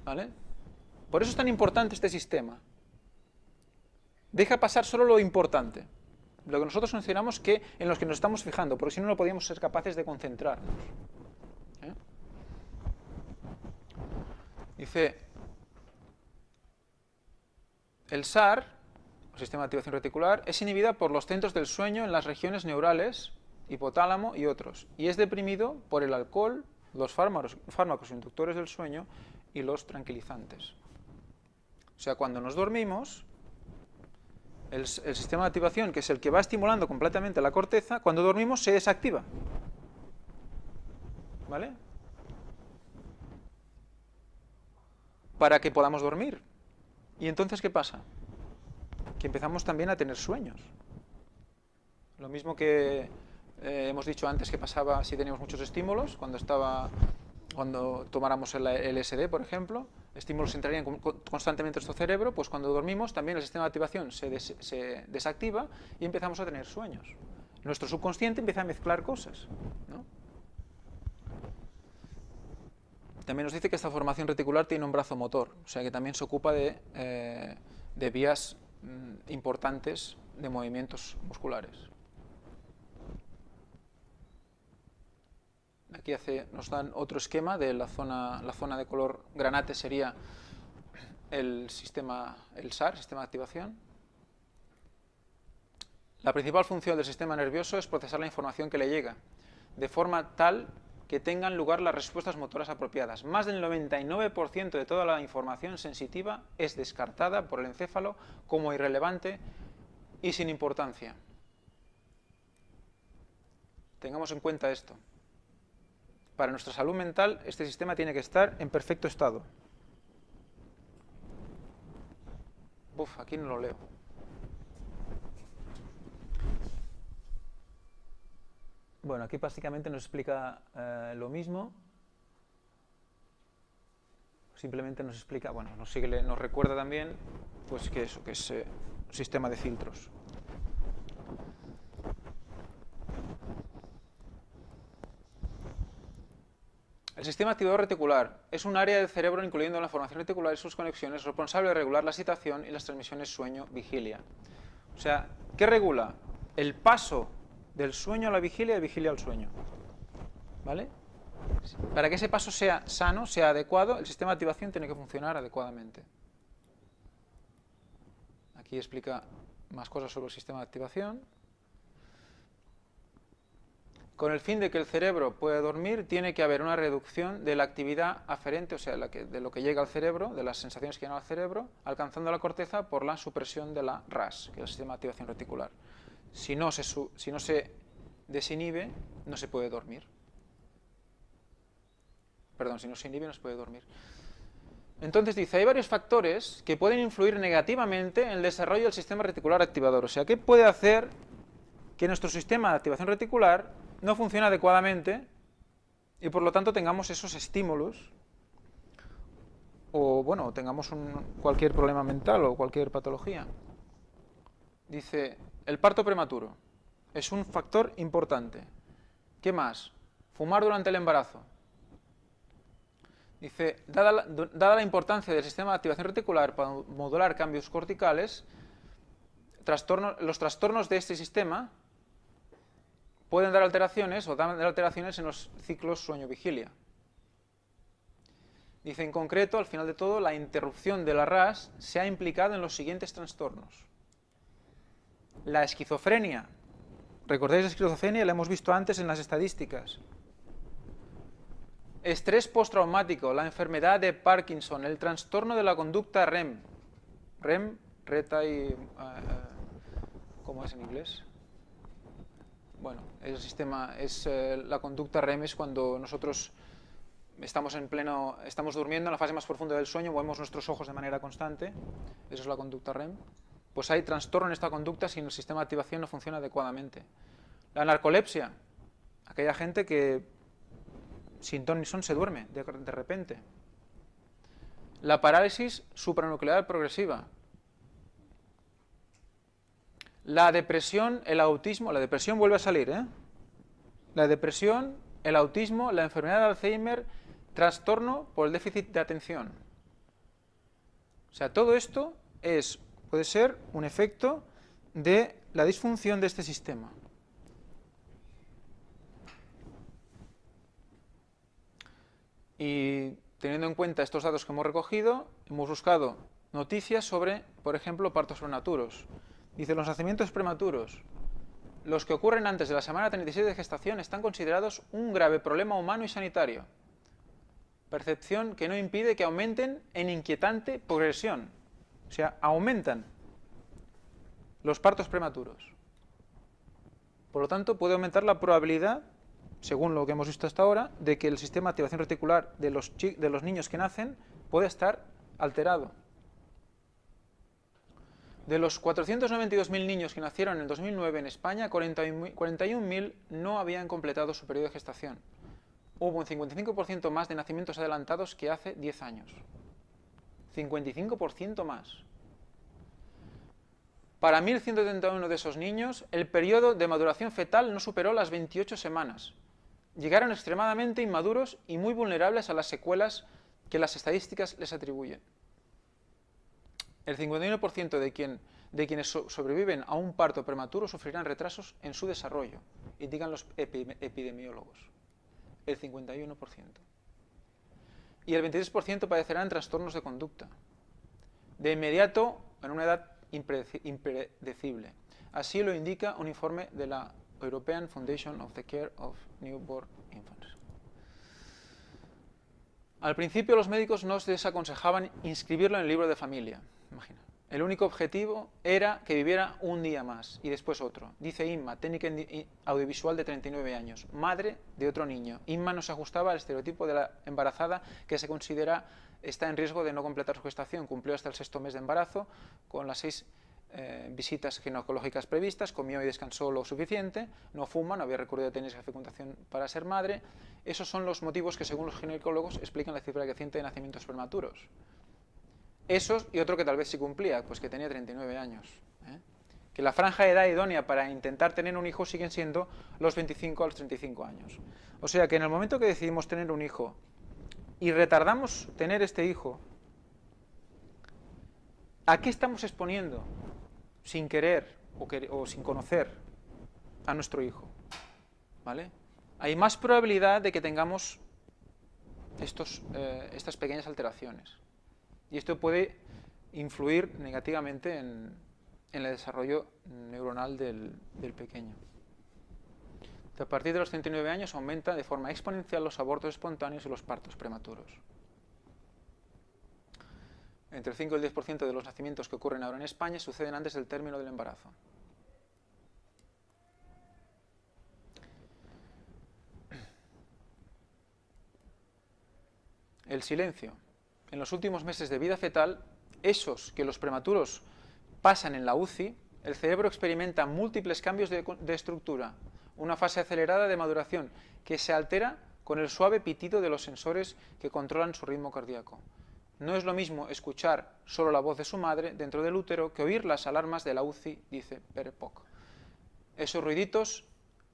¿Vale? Por eso es tan importante este sistema. Deja pasar solo lo importante, lo que nosotros consideramos que en los que nos estamos fijando, porque si no, no podríamos ser capaces de concentrarnos. Dice, el SAR, el sistema de activación reticular, es inhibida por los centros del sueño en las regiones neurales, hipotálamo y otros, y es deprimido por el alcohol, los fármacos inductores del sueño y los tranquilizantes. O sea, cuando nos dormimos, el sistema de activación, que es el que va estimulando completamente la corteza, cuando dormimos se desactiva. ¿Vale? Para que podamos dormir. ¿Y entonces qué pasa? Que empezamos también a tener sueños. Lo mismo que hemos dicho antes que pasaba si teníamos muchos estímulos, cuando tomáramos el LSD, por ejemplo, estímulos entrarían constantemente en nuestro cerebro, pues cuando dormimos también el sistema de activación se desactiva y empezamos a tener sueños. Nuestro subconsciente empieza a mezclar cosas, ¿no? También nos dice que esta formación reticular tiene un brazo motor, o sea que también se ocupa de vías importantes de movimientos musculares. Aquí nos dan otro esquema de la zona de color granate sería el SAR, sistema de activación. La principal función del sistema nervioso es procesar la información que le llega, de forma tal que tengan lugar las respuestas motoras apropiadas. Más del 99% de toda la información sensitiva es descartada por el encéfalo como irrelevante y sin importancia. Tengamos en cuenta esto. Para nuestra salud mental, este sistema tiene que estar en perfecto estado. Aquí no lo leo. Bueno, aquí básicamente nos explica lo mismo. Simplemente nos explica, bueno, nos recuerda también, pues que eso, que es un sistema de filtros. El sistema activador reticular es un área del cerebro, incluyendo la formación reticular y sus conexiones, responsable de regular la excitación y las transmisiones sueño-vigilia. O sea, ¿qué regula? El paso del sueño a la vigilia y de vigilia al sueño. ¿Vale? Para que ese paso sea sano, sea adecuado, el sistema de activación tiene que funcionar adecuadamente. Aquí explica más cosas sobre el sistema de activación. Con el fin de que el cerebro pueda dormir, tiene que haber una reducción de la actividad aferente, o sea, de lo que llega al cerebro, de las sensaciones que llegan al cerebro, alcanzando la corteza por la supresión de la RAS, que es el sistema de activación reticular. Si no se desinhibe, no se puede dormir. Perdón, si no se inhibe, no se puede dormir. Entonces dice, hay varios factores que pueden influir negativamente en el desarrollo del sistema reticular activador. O sea, ¿qué puede hacer que nuestro sistema de activación reticular no funcione adecuadamente y por lo tanto tengamos esos estímulos o bueno, tengamos cualquier problema mental o cualquier patología. Dice, el parto prematuro es un factor importante. ¿Qué más? Fumar durante el embarazo. Dice, dada la importancia del sistema de activación reticular para modular cambios corticales, los trastornos de este sistema pueden dar alteraciones o dan alteraciones en los ciclos sueño-vigilia. Dice, en concreto, al final de todo, la interrupción de la RAS se ha implicado en los siguientes trastornos. La esquizofrenia. ¿Recordáis la esquizofrenia? La hemos visto antes en las estadísticas. Estrés postraumático, la enfermedad de Parkinson, el trastorno de la conducta REM. REM, reta y... ¿cómo es en inglés? Bueno, el sistema la conducta REM es cuando nosotros estamos durmiendo en la fase más profunda del sueño, movemos nuestros ojos de manera constante, eso es la conducta REM. Pues hay trastorno en esta conducta si el sistema de activación no funciona adecuadamente. La narcolepsia, aquella gente que sin ton ni son se duerme de repente. La parálisis supranuclear progresiva. La depresión, el autismo, la depresión vuelve a salir, ¿eh? La depresión, el autismo, la enfermedad de Alzheimer, trastorno por el déficit de atención. O sea, todo esto puede ser un efecto de la disfunción de este sistema. Y teniendo en cuenta estos datos que hemos recogido, hemos buscado noticias sobre, por ejemplo, partos prematuros. Dice, los nacimientos prematuros, los que ocurren antes de la semana 36 de gestación, están considerados un grave problema humano y sanitario. Percepción que no impide que aumenten en inquietante progresión. O sea, aumentan los partos prematuros. Por lo tanto, puede aumentar la probabilidad, según lo que hemos visto hasta ahora, de que el sistema de activación reticular de los niños que nacen puede estar alterado. De los 492.000 niños que nacieron en el 2009 en España, 41.000 no habían completado su periodo de gestación. Hubo un 55% más de nacimientos adelantados que hace 10 años. 55% más. Para 1.171 de esos niños, el periodo de maduración fetal no superó las 28 semanas. Llegaron extremadamente inmaduros y muy vulnerables a las secuelas que las estadísticas les atribuyen. El 51% de quienes sobreviven a un parto prematuro sufrirán retrasos en su desarrollo, indican los epidemiólogos. El 51%. Y el 23% padecerán trastornos de conducta. De inmediato, en una edad impredecible. Así lo indica un informe de la European Foundation of the Care of Newborn Infants. Al principio los médicos nos desaconsejaban inscribirlo en el libro de familia. Imagina. El único objetivo era que viviera un día más y después otro. Dice Inma, técnica audiovisual de 39 años, madre de otro niño. Inma no se ajustaba al estereotipo de la embarazada que se considera está en riesgo de no completar su gestación. Cumplió hasta el 6º mes de embarazo con las 6 visitas ginecológicas previstas, comió y descansó lo suficiente, no fuma, no había recurrido a técnicas de fecundación para ser madre. Esos son los motivos que, según los ginecólogos, explican la cifra creciente de nacimientos prematuros. Esos y otro que tal vez sí cumplía, pues que tenía 39 años. Que la franja de edad idónea para intentar tener un hijo siguen siendo los 25 a los 35 años. O sea que en el momento que decidimos tener un hijo y retardamos tener este hijo, ¿a qué estamos exponiendo sin querer o sin conocer a nuestro hijo? ¿Vale? Hay más probabilidad de que tengamos estas pequeñas alteraciones. Y esto puede influir negativamente en el desarrollo neuronal del pequeño. A partir de los 39 años aumenta de forma exponencial los abortos espontáneos y los partos prematuros. Entre el 5 y el 10% de los nacimientos que ocurren ahora en España suceden antes del término del embarazo. El silencio. En los últimos meses de vida fetal, esos que los prematuros pasan en la UCI, el cerebro experimenta múltiples cambios de estructura, una fase acelerada de maduración que se altera con el suave pitido de los sensores que controlan su ritmo cardíaco. No es lo mismo escuchar solo la voz de su madre dentro del útero que oír las alarmas de la UCI, dice Perepok. Esos ruiditos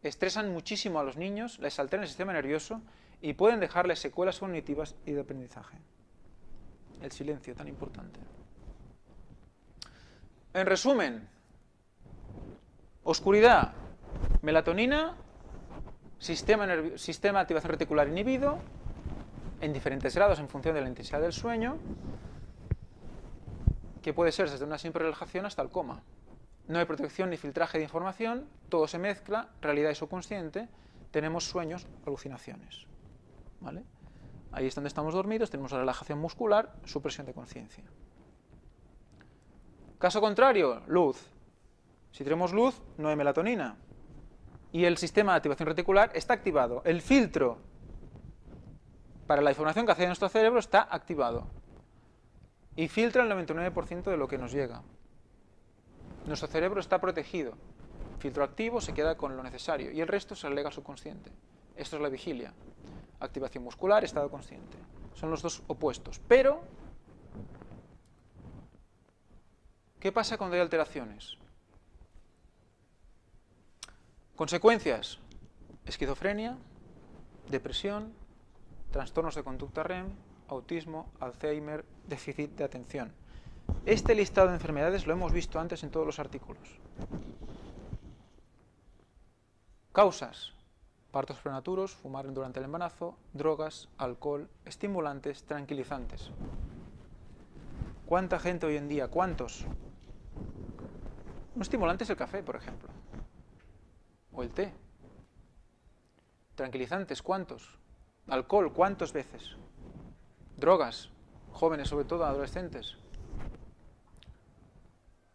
estresan muchísimo a los niños, les alteran el sistema nervioso y pueden dejarles secuelas cognitivas y de aprendizaje. El silencio, tan importante. En resumen, oscuridad, melatonina, sistema de activación reticular inhibido, en diferentes grados en función de la intensidad del sueño, que puede ser desde una simple relajación hasta el coma. No hay protección ni filtraje de información, todo se mezcla, realidad y subconsciente, tenemos sueños, alucinaciones. ¿Vale? Ahí es donde estamos dormidos, tenemos la relajación muscular, supresión de conciencia. Caso contrario, luz. Si tenemos luz, no hay melatonina. Y el sistema de activación reticular está activado. El filtro para la información que accede a nuestro cerebro está activado. Y filtra el 99% de lo que nos llega. Nuestro cerebro está protegido. Filtro activo se queda con lo necesario y el resto se relega al subconsciente. Esto es la vigilia. Activación muscular, estado consciente. Son los dos opuestos. Pero, ¿qué pasa cuando hay alteraciones? Consecuencias: esquizofrenia, depresión, trastornos de conducta REM, autismo, Alzheimer, déficit de atención. Este listado de enfermedades lo hemos visto antes en todos los artículos. Causas: partos prematuros, fumar durante el embarazo, drogas, alcohol, estimulantes, tranquilizantes. ¿Cuánta gente hoy en día? ¿Cuántos? Un estimulante es el café, por ejemplo. O el té. Tranquilizantes, ¿cuántos? Alcohol, ¿cuántas veces? Drogas, jóvenes sobre todo, adolescentes.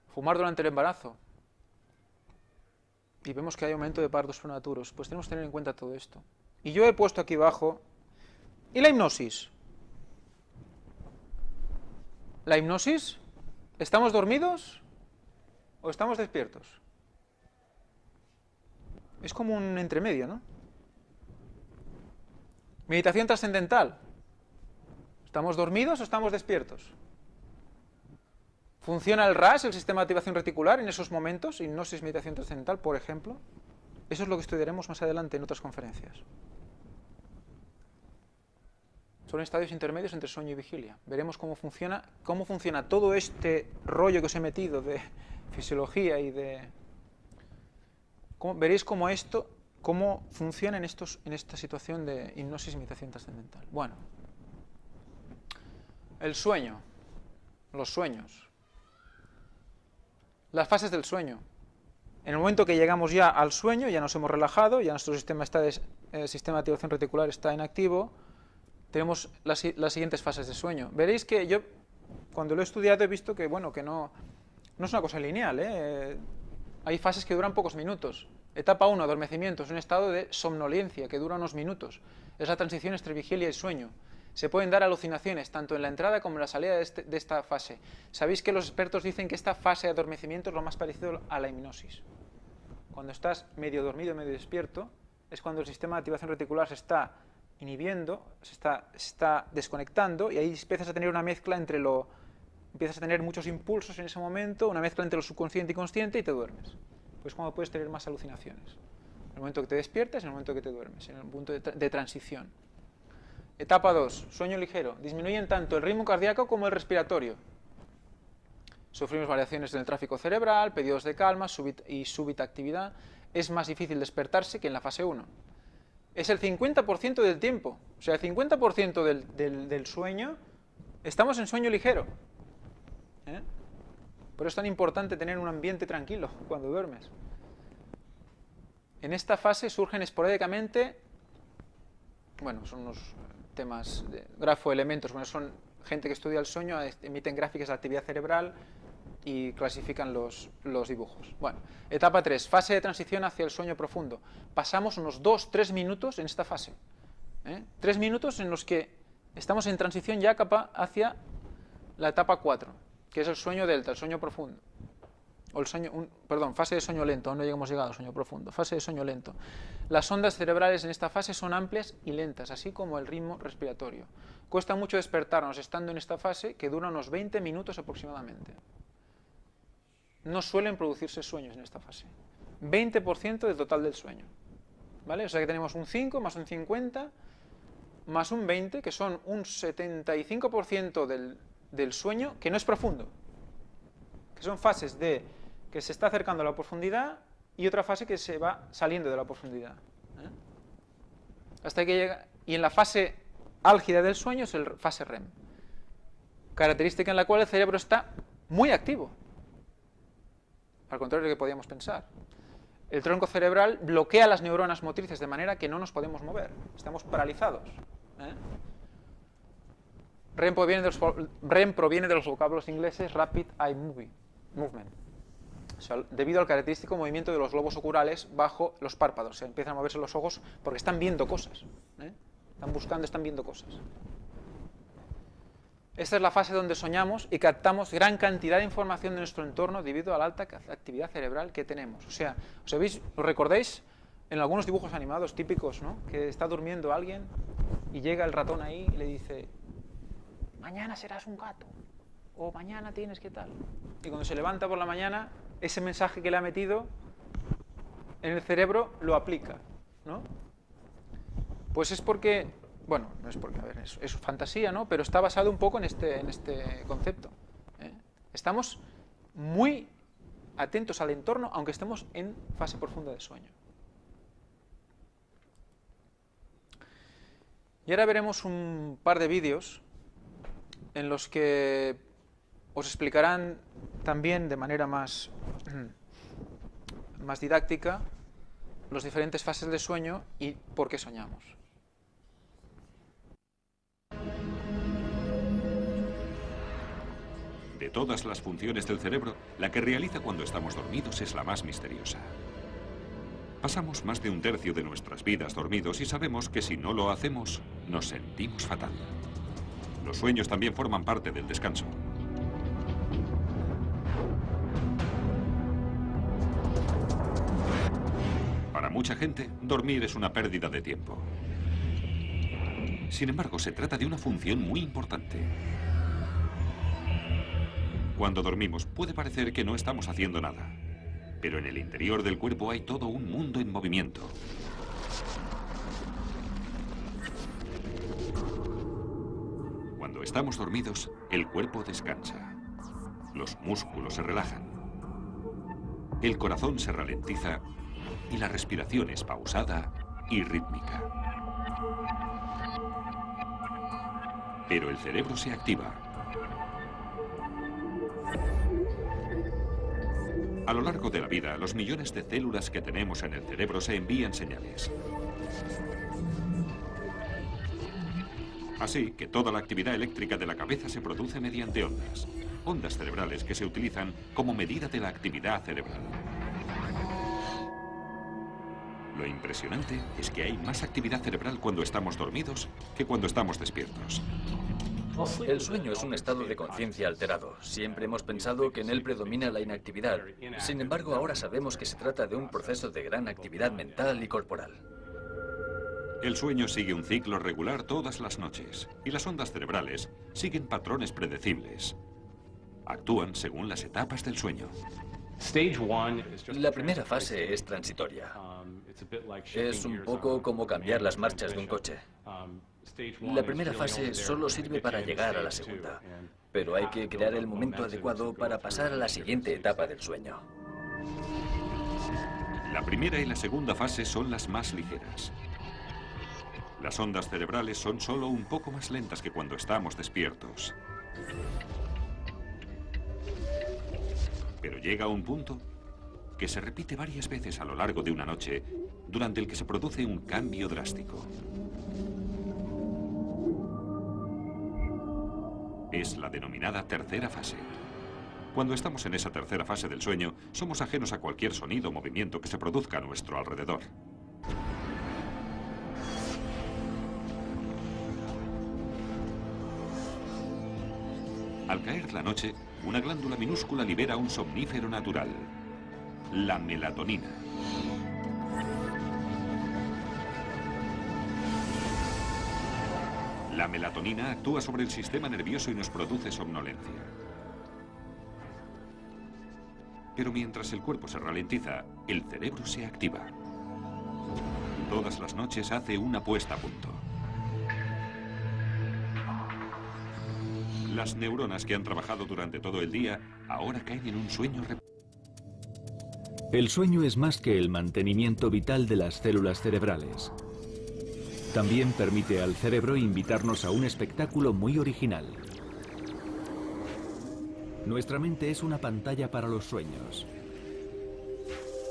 Fumar durante el embarazo. Y vemos que hay aumento de partos prematuros. Pues tenemos que tener en cuenta todo esto. Y yo he puesto aquí abajo... ¿Y la hipnosis? ¿La hipnosis? ¿Estamos dormidos o estamos despiertos? Es como un entremedio, ¿no? Meditación trascendental. ¿Estamos dormidos o estamos despiertos? ¿Funciona el RAS, el sistema de activación reticular, en esos momentos? Hipnosis, meditación trascendental, por ejemplo. Eso es lo que estudiaremos más adelante en otras conferencias. Son estadios intermedios entre sueño y vigilia. Veremos cómo funciona todo este rollo que os he metido de fisiología y de... Veréis cómo funciona en esta situación de hipnosis y meditación trascendental. Bueno, el sueño, los sueños, las fases del sueño. En el momento que llegamos ya al sueño, ya nos hemos relajado, ya nuestro sistema de activación reticular está inactivo, tenemos las siguientes fases de sueño. Veréis que yo, cuando lo he estudiado, he visto que, bueno, que no es una cosa lineal, ¿eh? Hay fases que duran pocos minutos. Etapa 1, adormecimiento, es un estado de somnolencia que dura unos minutos. Es la transición entre vigilia y sueño. Se pueden dar alucinaciones, tanto en la entrada como en la salida de esta fase. Sabéis que los expertos dicen que esta fase de adormecimiento es lo más parecido a la hipnosis. Cuando estás medio dormido, medio despierto, es cuando el sistema de activación reticular se está inhibiendo, se está desconectando, y ahí empiezas a tener una mezcla entre empiezas a tener muchos impulsos en ese momento, una mezcla entre lo subconsciente y consciente, y te duermes. Pues cuando puedes tener más alucinaciones. En el momento que te despiertas, en el momento que te duermes, en el punto de transición. Etapa 2, sueño ligero. Disminuyen tanto el ritmo cardíaco como el respiratorio. Sufrimos variaciones en el tráfico cerebral, periodos de calma y súbita actividad. Es más difícil despertarse que en la fase 1. Es el 50% del tiempo. O sea, el 50% del sueño, estamos en sueño ligero. Por eso es tan importante tener un ambiente tranquilo cuando duermes. En esta fase surgen esporádicamente, bueno, son unos temas de grafoelementos, bueno, son gente que estudia el sueño, emiten gráficas de actividad cerebral y clasifican los dibujos. Bueno, etapa 3, fase de transición hacia el sueño profundo. Pasamos unos 2-3 minutos en esta fase. 3 minutos en los que estamos en transición ya hacia la etapa 4, que es el sueño delta, el sueño profundo. o el sueño, fase de sueño lento, aún no hemos llegado al sueño profundo, fase de sueño lento. Las ondas cerebrales en esta fase son amplias y lentas, así como el ritmo respiratorio. Cuesta mucho despertarnos estando en esta fase, que dura unos 20 minutos aproximadamente. No suelen producirse sueños en esta fase. 20% del total del sueño. ¿Vale? O sea que tenemos un 5 más un 50 más un 20, que son un 75% del sueño que no es profundo. Que son fases de que se está acercando a la profundidad y otra fase que se va saliendo de la profundidad. Hasta que llega, y en la fase álgida del sueño es la fase REM. Característica en la cual el cerebro está muy activo. Al contrario de lo que podíamos pensar. El tronco cerebral bloquea las neuronas motrices de manera que no nos podemos mover. Estamos paralizados. REM proviene de los vocablos ingleses Rapid Eye Movement. O sea, debido al característico movimiento de los globos oculares bajo los párpados. Se empiezan a moverse los ojos porque están viendo cosas. Están buscando, están viendo cosas. Esta es la fase donde soñamos y captamos gran cantidad de información de nuestro entorno debido a la alta actividad cerebral que tenemos. O sea, ¿os recordáis en algunos dibujos animados típicos, ¿no? Que está durmiendo alguien y llega el ratón ahí y le dice: mañana serás un gato, o mañana tienes que tal. Y cuando se levanta por la mañana, ese mensaje que le ha metido en el cerebro lo aplica, ¿no? Pues es porque, bueno, no es porque, a ver, es fantasía, ¿no? Pero está basado un poco en este concepto. Estamos muy atentos al entorno, aunque estemos en fase profunda de sueño. Y ahora veremos un par de vídeos en los que os explicarán también de manera más didáctica las diferentes fases de sueño y por qué soñamos. De todas las funciones del cerebro, la que realiza cuando estamos dormidos es la más misteriosa. Pasamos más de un tercio de nuestras vidas dormidos y sabemos que si no lo hacemos, nos sentimos fatal. Los sueños también forman parte del descanso. Para mucha gente, dormir es una pérdida de tiempo. Sin embargo, se trata de una función muy importante. Cuando dormimos, puede parecer que no estamos haciendo nada, pero en el interior del cuerpo hay todo un mundo en movimiento. Cuando estamos dormidos, el cuerpo descansa. Los músculos se relajan. El corazón se ralentiza y la respiración es pausada y rítmica. Pero el cerebro se activa. A lo largo de la vida, los millones de células que tenemos en el cerebro se envían señales. Así que toda la actividad eléctrica de la cabeza se produce mediante ondas. Ondas cerebrales que se utilizan como medida de la actividad cerebral. Lo impresionante es que hay más actividad cerebral cuando estamos dormidos que cuando estamos despiertos. El sueño es un estado de conciencia alterado. Siempre hemos pensado que en él predomina la inactividad. Sin embargo, ahora sabemos que se trata de un proceso de gran actividad mental y corporal. El sueño sigue un ciclo regular todas las noches y las ondas cerebrales siguen patrones predecibles. Actúan según las etapas del sueño. La primera fase es transitoria. Es un poco como cambiar las marchas de un coche. La primera fase solo sirve para llegar a la segunda, pero hay que crear el momento adecuado para pasar a la siguiente etapa del sueño. La primera y la segunda fase son las más ligeras. Las ondas cerebrales son solo un poco más lentas que cuando estamos despiertos. Pero llega un punto que se repite varias veces a lo largo de una noche, durante el que se produce un cambio drástico. Es la denominada tercera fase. Cuando estamos en esa tercera fase del sueño, somos ajenos a cualquier sonido o movimiento que se produzca a nuestro alrededor. Al caer la noche, una glándula minúscula libera un somnífero natural, la melatonina. La melatonina actúa sobre el sistema nervioso y nos produce somnolencia. Pero mientras el cuerpo se ralentiza, el cerebro se activa. Todas las noches hace una puesta a punto. Las neuronas que han trabajado durante todo el día ahora caen en un sueño. El sueño es más que el mantenimiento vital de las células cerebrales. También permite al cerebro invitarnos a un espectáculo muy original. Nuestra mente es una pantalla para los sueños.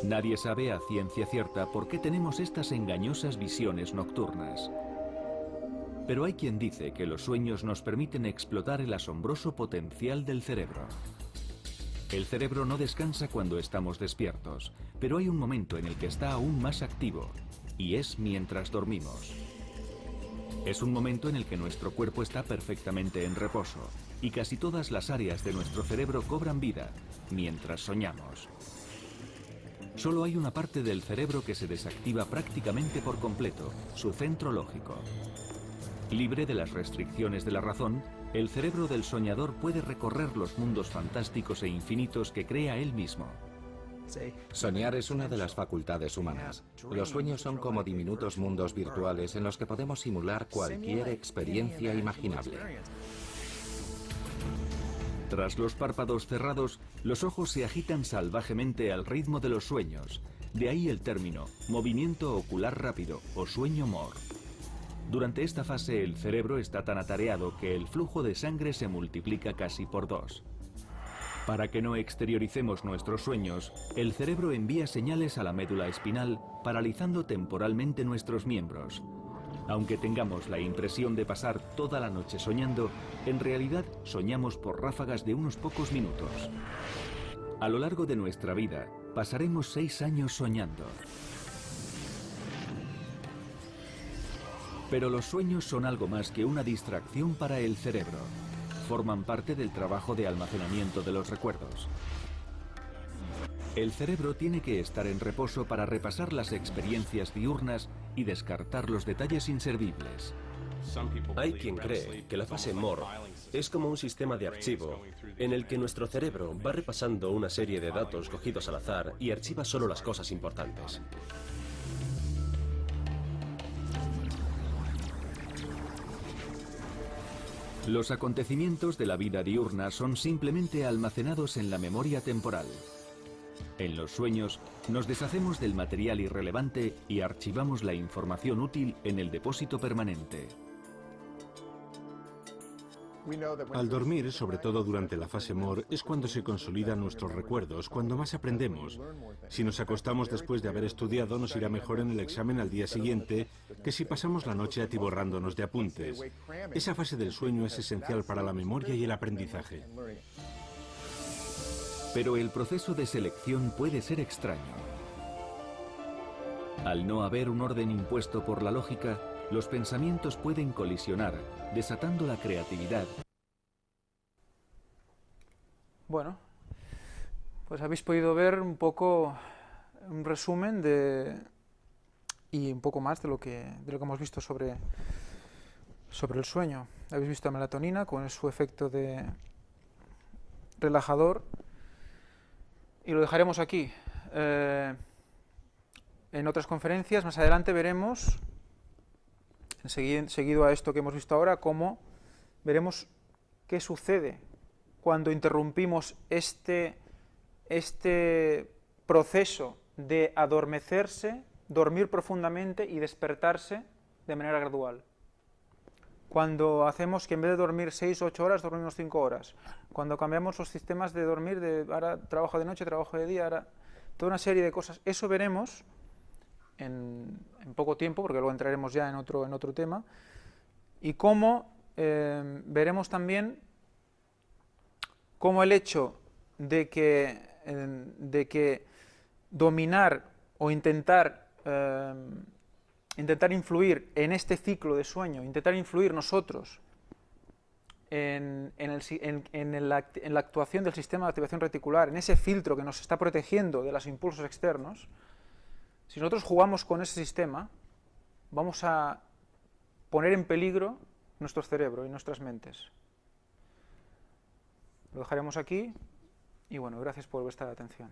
Nadie sabe a ciencia cierta por qué tenemos estas engañosas visiones nocturnas. Pero hay quien dice que los sueños nos permiten explotar el asombroso potencial del cerebro. El cerebro no descansa cuando estamos despiertos, pero hay un momento en el que está aún más activo, y es mientras dormimos. Es un momento en el que nuestro cuerpo está perfectamente en reposo, y casi todas las áreas de nuestro cerebro cobran vida, mientras soñamos. Solo hay una parte del cerebro que se desactiva prácticamente por completo, su centro lógico. Libre de las restricciones de la razón, el cerebro del soñador puede recorrer los mundos fantásticos e infinitos que crea él mismo. Soñar es una de las facultades humanas. Los sueños son como diminutos mundos virtuales en los que podemos simular cualquier experiencia imaginable. Tras los párpados cerrados, los ojos se agitan salvajemente al ritmo de los sueños. De ahí el término, movimiento ocular rápido o sueño MOR. Durante esta fase el cerebro está tan atareado que el flujo de sangre se multiplica casi por 2. Para que no exterioricemos nuestros sueños, el cerebro envía señales a la médula espinal, paralizando temporalmente nuestros miembros. Aunque tengamos la impresión de pasar toda la noche soñando, en realidad soñamos por ráfagas de unos pocos minutos. A lo largo de nuestra vida, pasaremos 6 años soñando. Pero los sueños son algo más que una distracción para el cerebro. Forman parte del trabajo de almacenamiento de los recuerdos. El cerebro tiene que estar en reposo para repasar las experiencias diurnas y descartar los detalles inservibles. Hay quien cree que la fase MOR es como un sistema de archivo en el que nuestro cerebro va repasando una serie de datos cogidos al azar y archiva solo las cosas importantes. Los acontecimientos de la vida diurna son simplemente almacenados en la memoria temporal. En los sueños, nos deshacemos del material irrelevante y archivamos la información útil en el depósito permanente. Al dormir, sobre todo durante la fase MOR, es cuando se consolidan nuestros recuerdos, cuando más aprendemos. Si nos acostamos después de haber estudiado, nos irá mejor en el examen al día siguiente que si pasamos la noche atiborrándonos de apuntes. Esa fase del sueño es esencial para la memoria y el aprendizaje. Pero el proceso de selección puede ser extraño. Al no haber un orden impuesto por la lógica, los pensamientos pueden colisionar, desatando la creatividad. Bueno, pues habéis podido ver un poco un resumen y un poco más de lo que hemos visto sobre el sueño. Habéis visto la melatonina con su efecto de relajador y lo dejaremos aquí. En otras conferencias más adelante veremos, seguido a esto que hemos visto ahora, cómo veremos qué sucede cuando interrumpimos este proceso de adormecerse, dormir profundamente y despertarse de manera gradual. Cuando hacemos que en vez de dormir 6 o 8 horas, dormimos 5 horas. Cuando cambiamos los sistemas de dormir, de ahora trabajo de noche, trabajo de día, ahora toda una serie de cosas. Eso veremos en poco tiempo, porque luego entraremos ya en otro tema. Y cómo veremos también cómo el hecho de que dominar o intentar influir en este ciclo de sueño, intentar influir nosotros en la actuación del sistema de activación reticular, en ese filtro que nos está protegiendo de los impulsos externos, si nosotros jugamos con ese sistema, vamos a poner en peligro nuestro cerebro y nuestras mentes. Lo dejaremos aquí y bueno, gracias por vuestra atención.